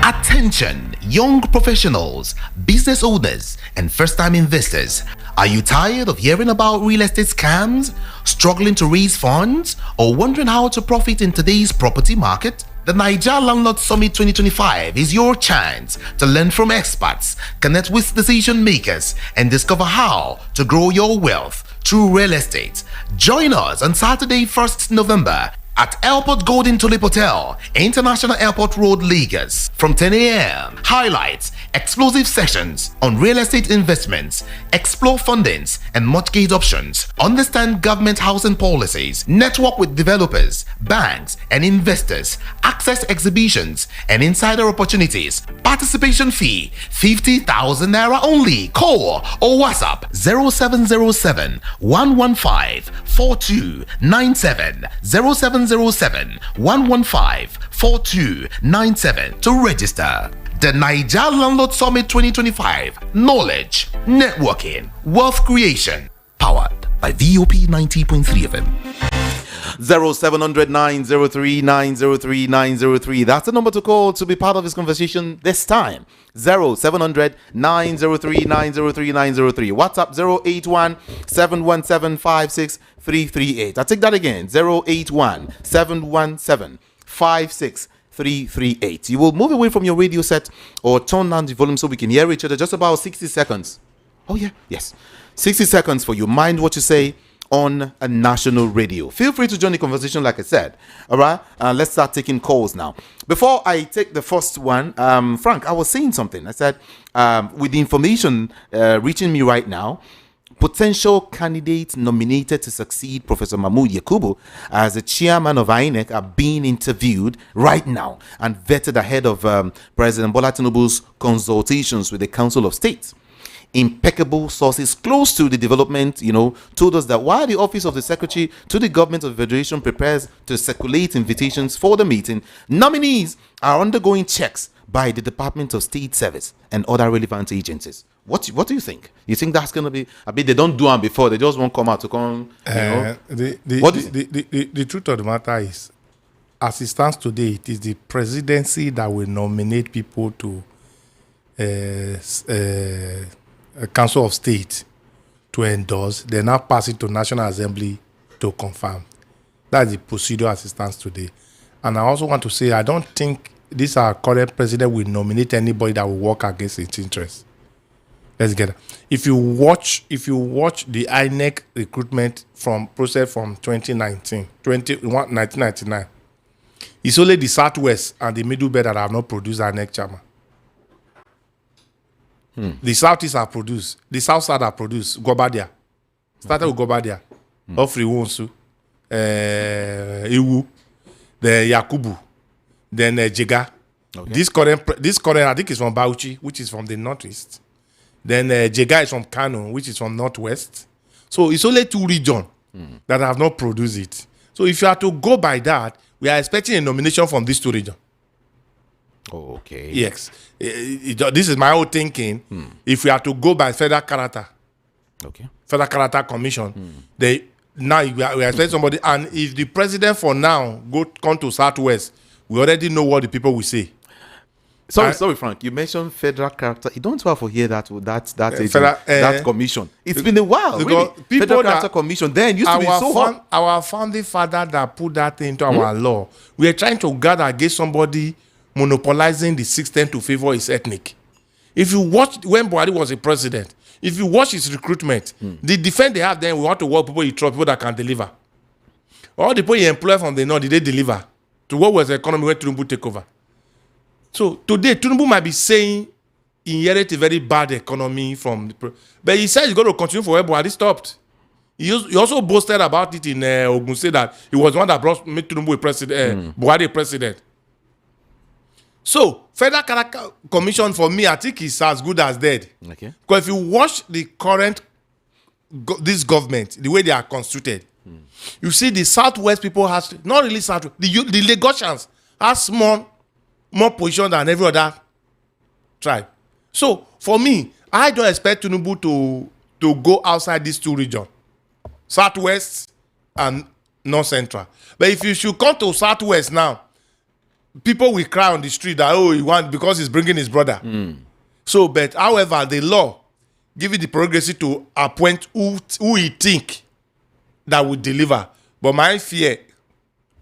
Attention, young professionals, business owners, and first-time investors. Are you tired of hearing about real estate scams, struggling to raise funds, or wondering how to profit in today's property market? The Niger Landlord Summit 2025 is your chance to learn from experts, connect with decision makers, and discover how to grow your wealth through real estate. Join us on Saturday, 1st November at Airport Golden Tulip Hotel, International Airport Road, Lagos, from 10 a.m. Highlights, explosive sessions on real estate investments, explore fundings and mortgage options, understand government housing policies, network with developers, banks and investors, access exhibitions and insider opportunities. Participation fee 50,000 naira only. Call or WhatsApp 0707 115 4297 0707 115 4297 to register. The Niger Landlord Summit 2025. Knowledge, networking, wealth creation. Powered by VOP 90.3 FM. 0700 903 903 903. That's the number to call to be part of this conversation this time. 0700 903 903 903. WhatsApp 081 717 56338. I take that again. 081 717 56338. You will move away from your radio set or turn down the volume so we can hear each other. Just about 60 seconds. Oh yeah, yes. 60 seconds for you. Mind what you say on a national radio. Feel free to join the conversation, like I said. All right, let's start taking calls now. Before I take the first one, Frank, I was saying something. I said, with the information reaching me right now, potential candidates nominated to succeed Professor Mahmood Yakubu as the chairman of INEC are being interviewed right now and vetted ahead of President Bola Tinubu's consultations with the Council of State. Impeccable sources close to the development, told us that while the office of the secretary to the government of the federation prepares to circulate invitations for the meeting, nominees are undergoing checks by the Department of State Service and other relevant agencies. What do you think? You think that's going to be? I mean, they don't do them before. They just won't come out to come. The truth of the matter is, as it stands today, it is the presidency that will nominate people to Council of State to endorse. They now pass it to National Assembly to confirm. That's the procedure as it stands today. And I also want to say, I don't think this our current president will nominate anybody that will work against its interests. Let's get it. If you watch the INEC recruitment process from 1999, it's only the Southwest and the Middle Belt that have not produced INEC chairman. The Southeast have produced. The South Side have produced. Gobadia. Started with Gobadia. Ofri Wonsu. Iwu. Then Yakubu. Then Jega. Okay. This current, I think, is from Bauchi, which is from the northeast. Then Jega is from Kano, which is from northwest. So it's only 2 regions that have not produced it. So if you are to go by that, we are expecting a nomination from these 2 regions. Oh, okay. Yes. This is my own thinking. If we are to go by federal character, federal character commission, we are expecting somebody. And if the president for now come to Southwest, we already know what the people will say. Sorry, Frank. You mentioned federal character. You don't have to hear that that commission. It's been a while. Really. Federal character commission. Then used to be so hot. Our founding father that put that into our law. We are trying to guard against somebody monopolizing the system to favor his ethnic. If you watch when Buhari was a president, if you watch his recruitment, the defense they have, then we want to work people he trust, people that can deliver. All the people he employ from the north, did they deliver? To what was the economy when Tinubu take over? So today, Tinubu might be saying he inherited a very bad economy from but he said he's going to continue for where Buhari stopped. He also boasted about it in Ogun State that he was the one that made Tinubu a president, Buhari a president. So, Federal Character Commission for me, I think is as good as dead. Okay. Because if you watch the current this government, the way they are constituted, you see the Southwest people has not really Southwest. The Lagosians has more position than every other tribe. So for me, I don't expect Tinubu to go outside these 2 regions, Southwest and North Central. But if you should come to Southwest now, people will cry on the street that he want because he's bringing his brother. So, but however, the law give it the prerogative to appoint who he think that will deliver. But my fear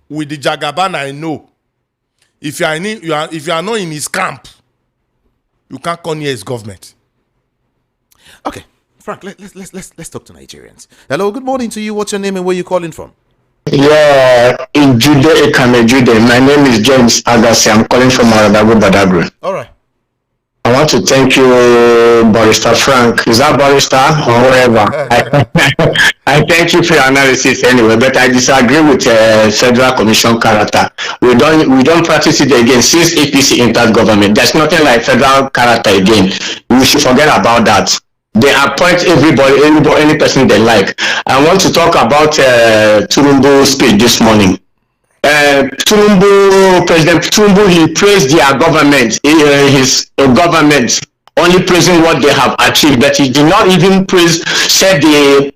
with the Jagaban, I know if you are not in his camp, you can't come near his government. Okay, Frank, let's talk to Nigerians. Hello, good morning to you. What's your name and where you calling from? Yeah, in Jude Ekame Jude. My name is James Agassi. I'm calling from Aradago Badagry. All right. I want to thank you, Barrister Frank. Is that Barrister or whoever? I thank you for your analysis anyway, but I disagree with Federal Commission character. We don't practice it again since APC entered government. There's nothing like federal character again. We should forget about that. They appoint everybody, any person they like. I want to talk about Tinubu's speech this morning. President Tinubu, he praised their government, his government, only praising what they have achieved, but he did not even said the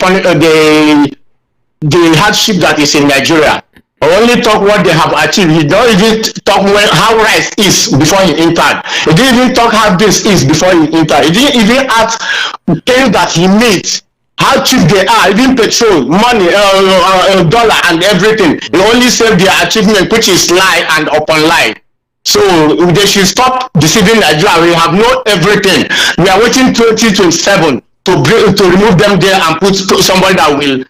hardship that is in Nigeria. Only talk what they have achieved. He don't even talk how rice is before he entered. He didn't even talk how this is before he entered. He didn't even ask things that he needs, how cheap they are, even petrol, money, dollar, and everything. He only said their achievement, which is lie and upon lie. So they should stop deceiving Nigeria. We have known everything. We are waiting 2027 to remove them there and put somebody that will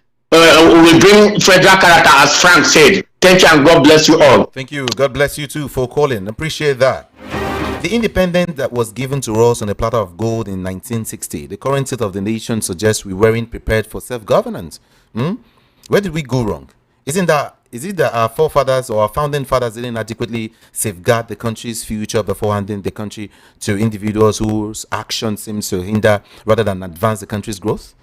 bring federal character, as Frank said. Thank you and God bless you all. Thank you. God bless you too for calling. Appreciate that. The independence that was given to us on a platter of gold in 1960, the current state of the nation suggests we weren't prepared for self-governance. Where did we go wrong? Is it that our forefathers or our founding fathers didn't adequately safeguard the country's future before handing the country to individuals whose action seems to hinder rather than advance the country's growth?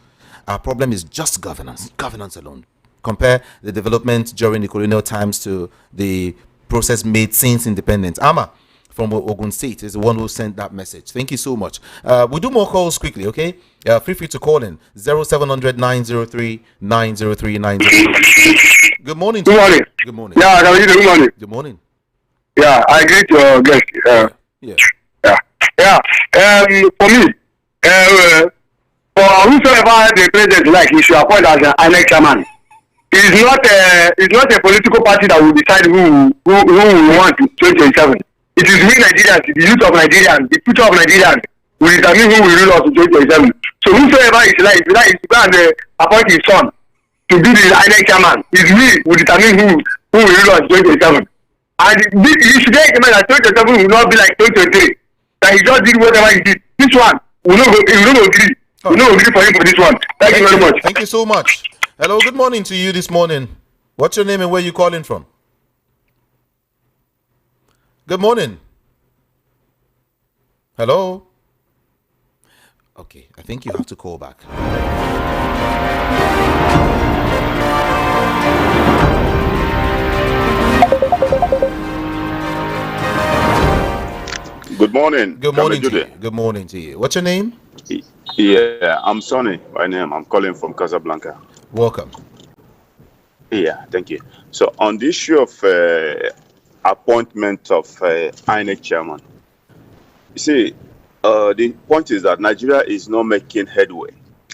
Our problem is just governance alone. Compare the development during the colonial times to the process made since independence. Ama from Ogun State is the one who sent that message. Thank you so much. We'll do more calls quickly, okay? Feel free to call in 0700 903 903 903. Good morning. Good morning. Good morning. Yeah, good morning. Good morning. Yeah, I greet your guest. For me, for whosoever the president like, he should appoint as an INEC chairman. It's not a political party that will decide who we want in 2027. It is we Nigerians, the youth of Nigerians, the future of Nigerians will determine who will rule us in 2027. So whosoever is like, if you go and appoint his son to be the INEC chairman, it's we will determine who will rule us in 2027. And you should get that 2027 will not be like 2023. That he just did whatever he did. This one will not agree. We don't agree for him for this one. Thank you very much. Thank you so much. Hello, good morning to you this morning. What's your name and where you calling from? Good morning. Hello? Okay, I think you have to call back. Good morning. Good morning to you. Good morning to you. What's your name? Yeah, I'm Sonny by name. I'm calling from Casablanca. Welcome. Yeah, thank you. So on the issue of appointment of INEC chairman, you see, the point is that Nigeria is not making headway.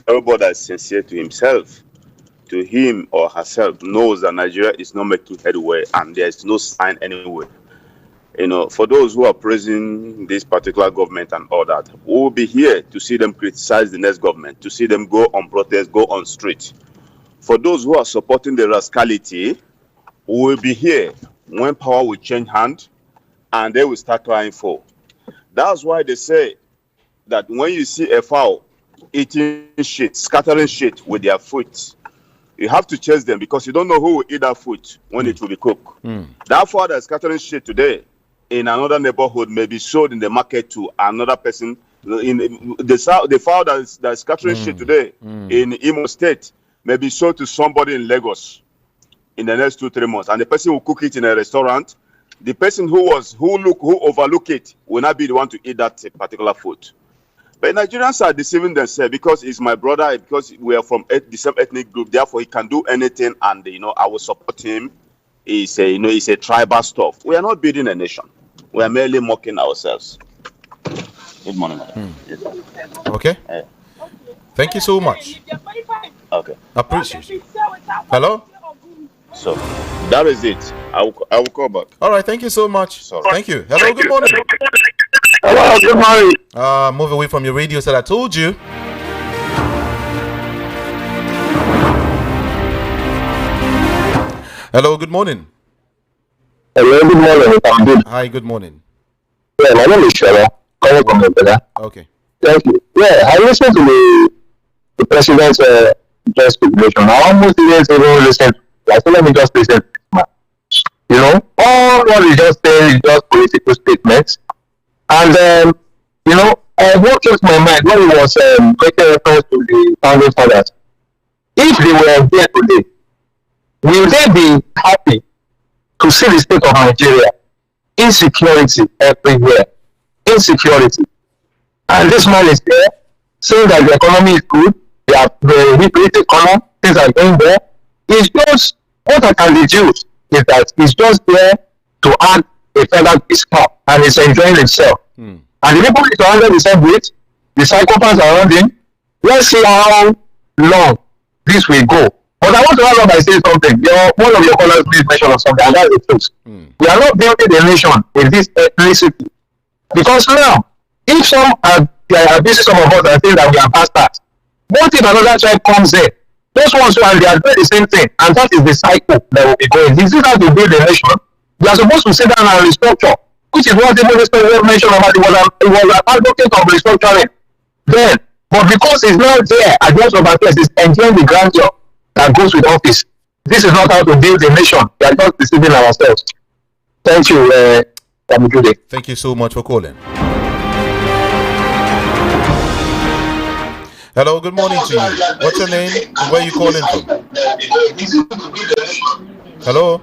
Everybody is sincere to himself, to him or herself, knows that Nigeria is not making headway, and there is no sign anywhere. You know, for those who are praising this particular government and all that, we will be here to see them criticize the next government, to see them go on protest, go on street. For those who are supporting the rascality, we will be here when power will change hand and they will start crying for. That's why they say that when you see a fowl eating shit, scattering shit with their foot, you have to chase them because you don't know who will eat that food when it will be cooked. That fowl that is scattering shit today in another neighborhood may be sold in the market to another person. In the fowl that is scattering shit today in Imo State may be sold to somebody in Lagos in the next 2-3 months, and the person will cook it in a restaurant. The person who overlook it will not be the one to eat that particular food. But Nigerians are deceiving themselves because he's my brother, because we are from the same ethnic group. Therefore, he can do anything, and I will support him. It's a tribal stuff. We are not building a nation. We are merely mocking ourselves. Good morning, madam. Okay. Thank you so much. Okay. Appreciate it. Hello? So that is it. I will call back. All right. Thank you so much. Sorry. Thank you. Hello. Good morning. Hello, good morning. Move away from your radio, said I told you. Hello. Good morning. Hello, good morning. I'm good. Hi. Good morning. Yeah, my name is Shara. Calling from Nigeria. Okay. Thank you. Yeah, I listened to the president's just speculation. I almost didn't even listen. So let me just listen. You know, all what he just said is just political statements. And what came to my mind when he was making reference to the founding fathers. If they were here today, will they be happy to see the state of Nigeria? Insecurity everywhere. Insecurity. And this man is there saying that the economy is good, they have rebuilt the economy, things are going there. It's just, what I can deduce is that he's just there to add a feather to his cap and he's enjoying himself. And the people he's surrounded himself with, the psychopaths around him, let's see how long this will go. But I want to add up by saying something. One of your callers please mention something, and that's the truth. We are not building a nation with this ethnicity. Because now, if some are abusing some of us and saying that we are bastards, what if another tribe comes in? Those ones who are they are doing the same thing, and that is the cycle that will be going. This is how to build a nation. We are supposed to sit down and restructure, which is what even this president mentioned about it was an advocate of restructuring then. But because it's not there at the end of affairs, it's enjoying the grandeur that goes with office. This is not how to build a nation. We are not deceiving ourselves. Thank you, Jude. Thank you so much for calling. Hello, good morning to you. What's your name and where are you calling from? Hello?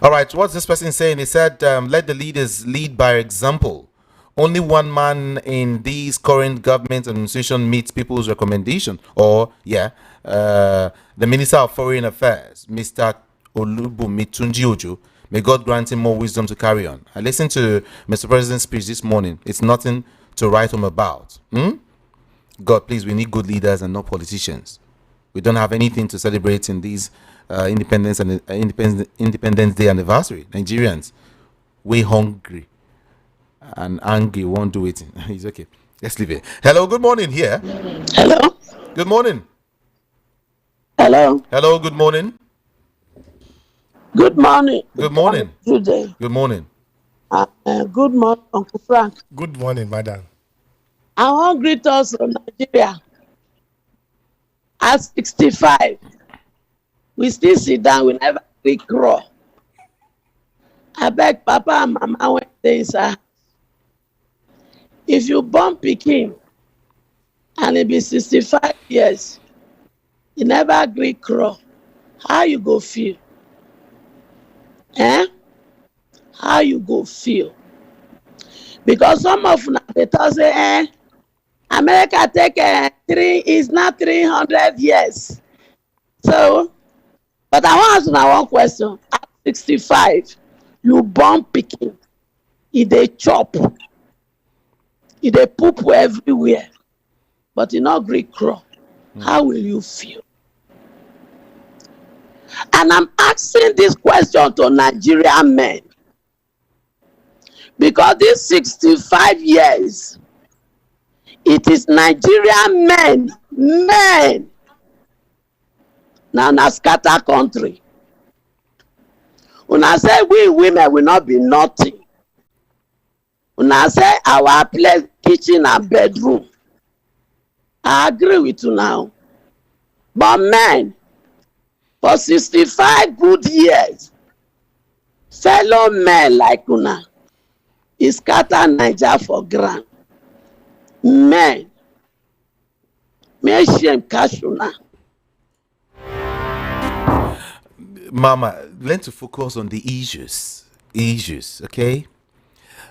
All right, what's this person saying? He said, let the leaders lead by example. Only one man in these current government administration meets people's recommendation. Or, the Minister of Foreign Affairs, Mr. Olubunmi Tunji-Ojo. May God grant him more wisdom to carry on. I listened to Mr. President's speech this morning. It's nothing to write home about. God, please, we need good leaders and not politicians. We don't have anything to celebrate in these Independence Day anniversary. Nigerians, we hungry and angry won't do it. It's okay. Let's leave it. Hello, good morning here. Hello. Good morning. Hello. Hello, good morning. Good morning. Good morning. Good day. Good morning. Good morning, Uncle Frank. Good morning, madam. I want to greet us from Nigeria. At 65, we still sit down, we never crawl. I beg Papa and Mama when they inside. If you born pikin and it be 65 years, you never agree crawl, how you go feel? Eh? How you go feel? Because some of una dey talk say, America take is not 300 years. So, but I want to ask una one question. At 65, you born pikin, e dey chop, e dey poop everywhere, but e no gree crawl. How will you feel? And I'm asking this question to Nigerian men. Because these 65 years, it is Nigerian men. Now, na scatter country. Una say we women will not be nothing. Una say our place, kitchen and bedroom. I agree with you now. But men, for 65 good years, fellow men like una, is scatter Naija for ground. Men, may shame catch una. Mama, learn to focus on the issues, okay?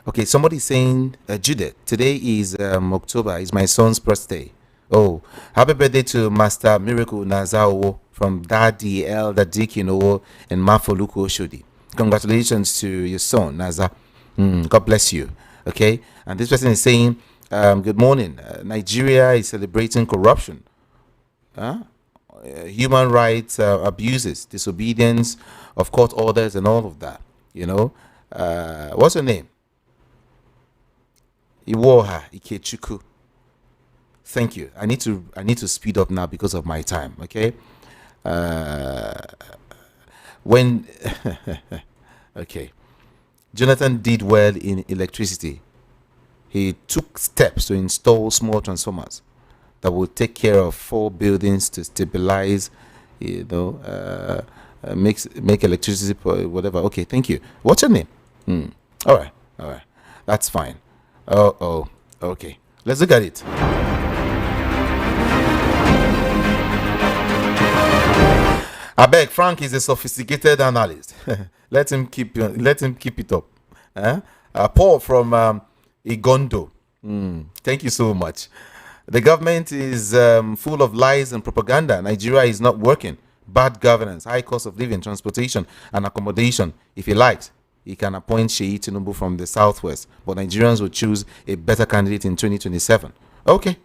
Okay, somebody's saying, Judith, today is October, is my son's birthday. Oh, happy birthday to Master Miracle Nazao from Daddy Elder Deacon Owo and Mafoluku Oshodi. Congratulations to your son, Naza. God bless you. Okay, and this person is saying, good morning. Nigeria is celebrating corruption, human rights abuses, disobedience of court orders, and all of that. You know, what's her name? Iwoha Ikechuku. Thank you. I need to speed up now because of my time. Okay. When okay, Jonathan did well in electricity. He took steps to install small transformers that will take care of 4 buildings to stabilize, make electricity, whatever. Okay, thank you. What's your name? All right, that's fine. Okay. Let's look at it. I beg, Frank is a sophisticated analyst. let him keep it up. Paul from Igondo. Thank you so much. The government is full of lies and propaganda. Nigeria is not working. Bad governance, high cost of living, transportation, and accommodation. If he likes, he can appoint Sheyi Tinubu from the southwest. But Nigerians will choose a better candidate in 2027. Okay.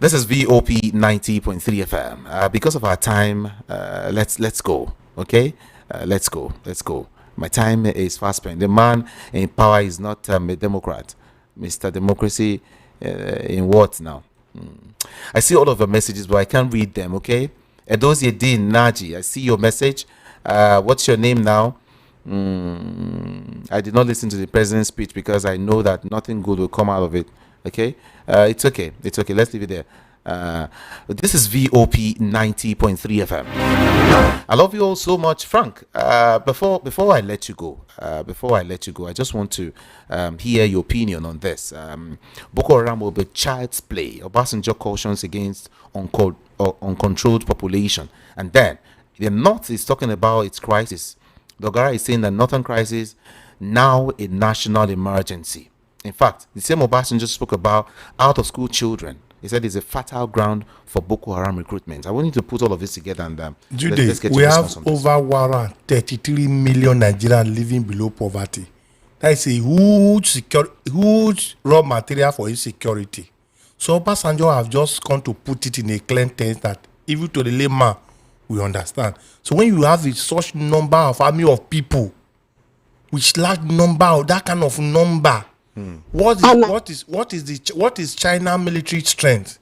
This is VOP 90.3 FM. Because of our time, let's go. Okay, let's go. My time is fast spent. The man in power is not a Democrat. Mr. Democracy in what now? I see all of your messages, but I can't read them. Okay, Edozie Dean Naji, I see your message. What's your name now? I did not listen to the president's speech because I know that nothing good will come out of it. Okay, it's okay. Let's leave it there. This is VOP 90.3 FM. I love you all so much, Frank. Before I let you go, I just want to hear your opinion on this. Boko Haram will be child's play. Obasanjo cautions against uncontrolled population, and then the North is talking about its crisis. Dogara is saying that Northern crisis now a national emergency. In fact, the same Obasanjo spoke about out-of-school children. He said it's a fertile ground for Boko Haram recruitment. I want you to put all of this together and let's get we your have response on this. over 133 million Nigerians living below poverty. That is a huge raw material for insecurity. So Obasanjo have just come to put it in a clean tense that even to the layman, we understand. So when you have such number of army of people, which large number of that kind of number, what is China military strength?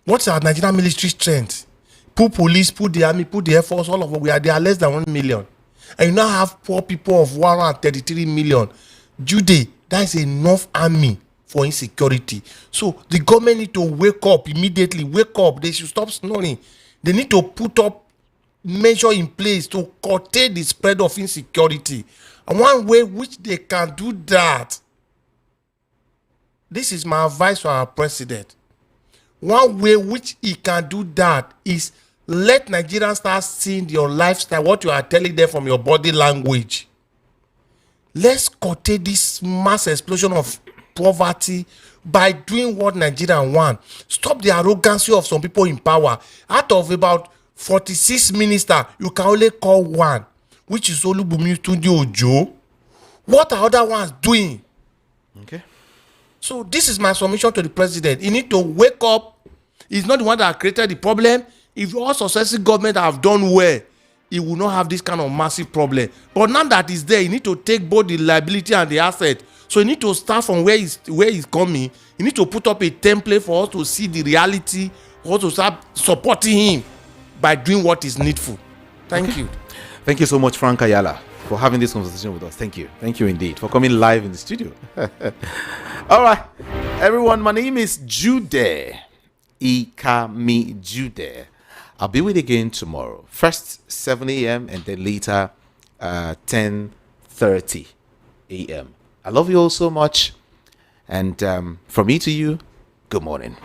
What's our Nigerian military strength? Put police, put the army, put the air force, all of them. They are less than 1 million. And you now have poor people of 133 million. Jude, that is enough army for insecurity. So the government need to wake up immediately. Wake up. They should stop snoring. They need to put up measure in place to curtail the spread of insecurity. And one way which they can do that, this is my advice to our president. One way which he can do that is let Nigerians start seeing your lifestyle, what you are telling them from your body language. Let's curtail this mass explosion of poverty by doing what Nigerians want. Stop the arrogancy of some people in power. Out of about 46 ministers, you can only call one, which is Olubumi Tunde Ojo. What are other ones doing? Okay. So this is my submission to the president. He need to wake up. He's not the one that created the problem. If all successive government have done well, he will not have this kind of massive problem. But now that he's there, he need to take both the liability and the asset. So he need to start from where he's coming. He need to put up a template for us to see the reality, for us to start supporting him by doing what is needful. Thank you. Thank you so much, Frank Ayala, for having this conversation with us. Thank you. Thank you indeed for coming live in the studio. All right, everyone, my name is Jude Ikami Jude. I'll be with you again tomorrow. First 7 a.m. and then later 10:30 a.m. I love you all so much. And from me to you, good morning.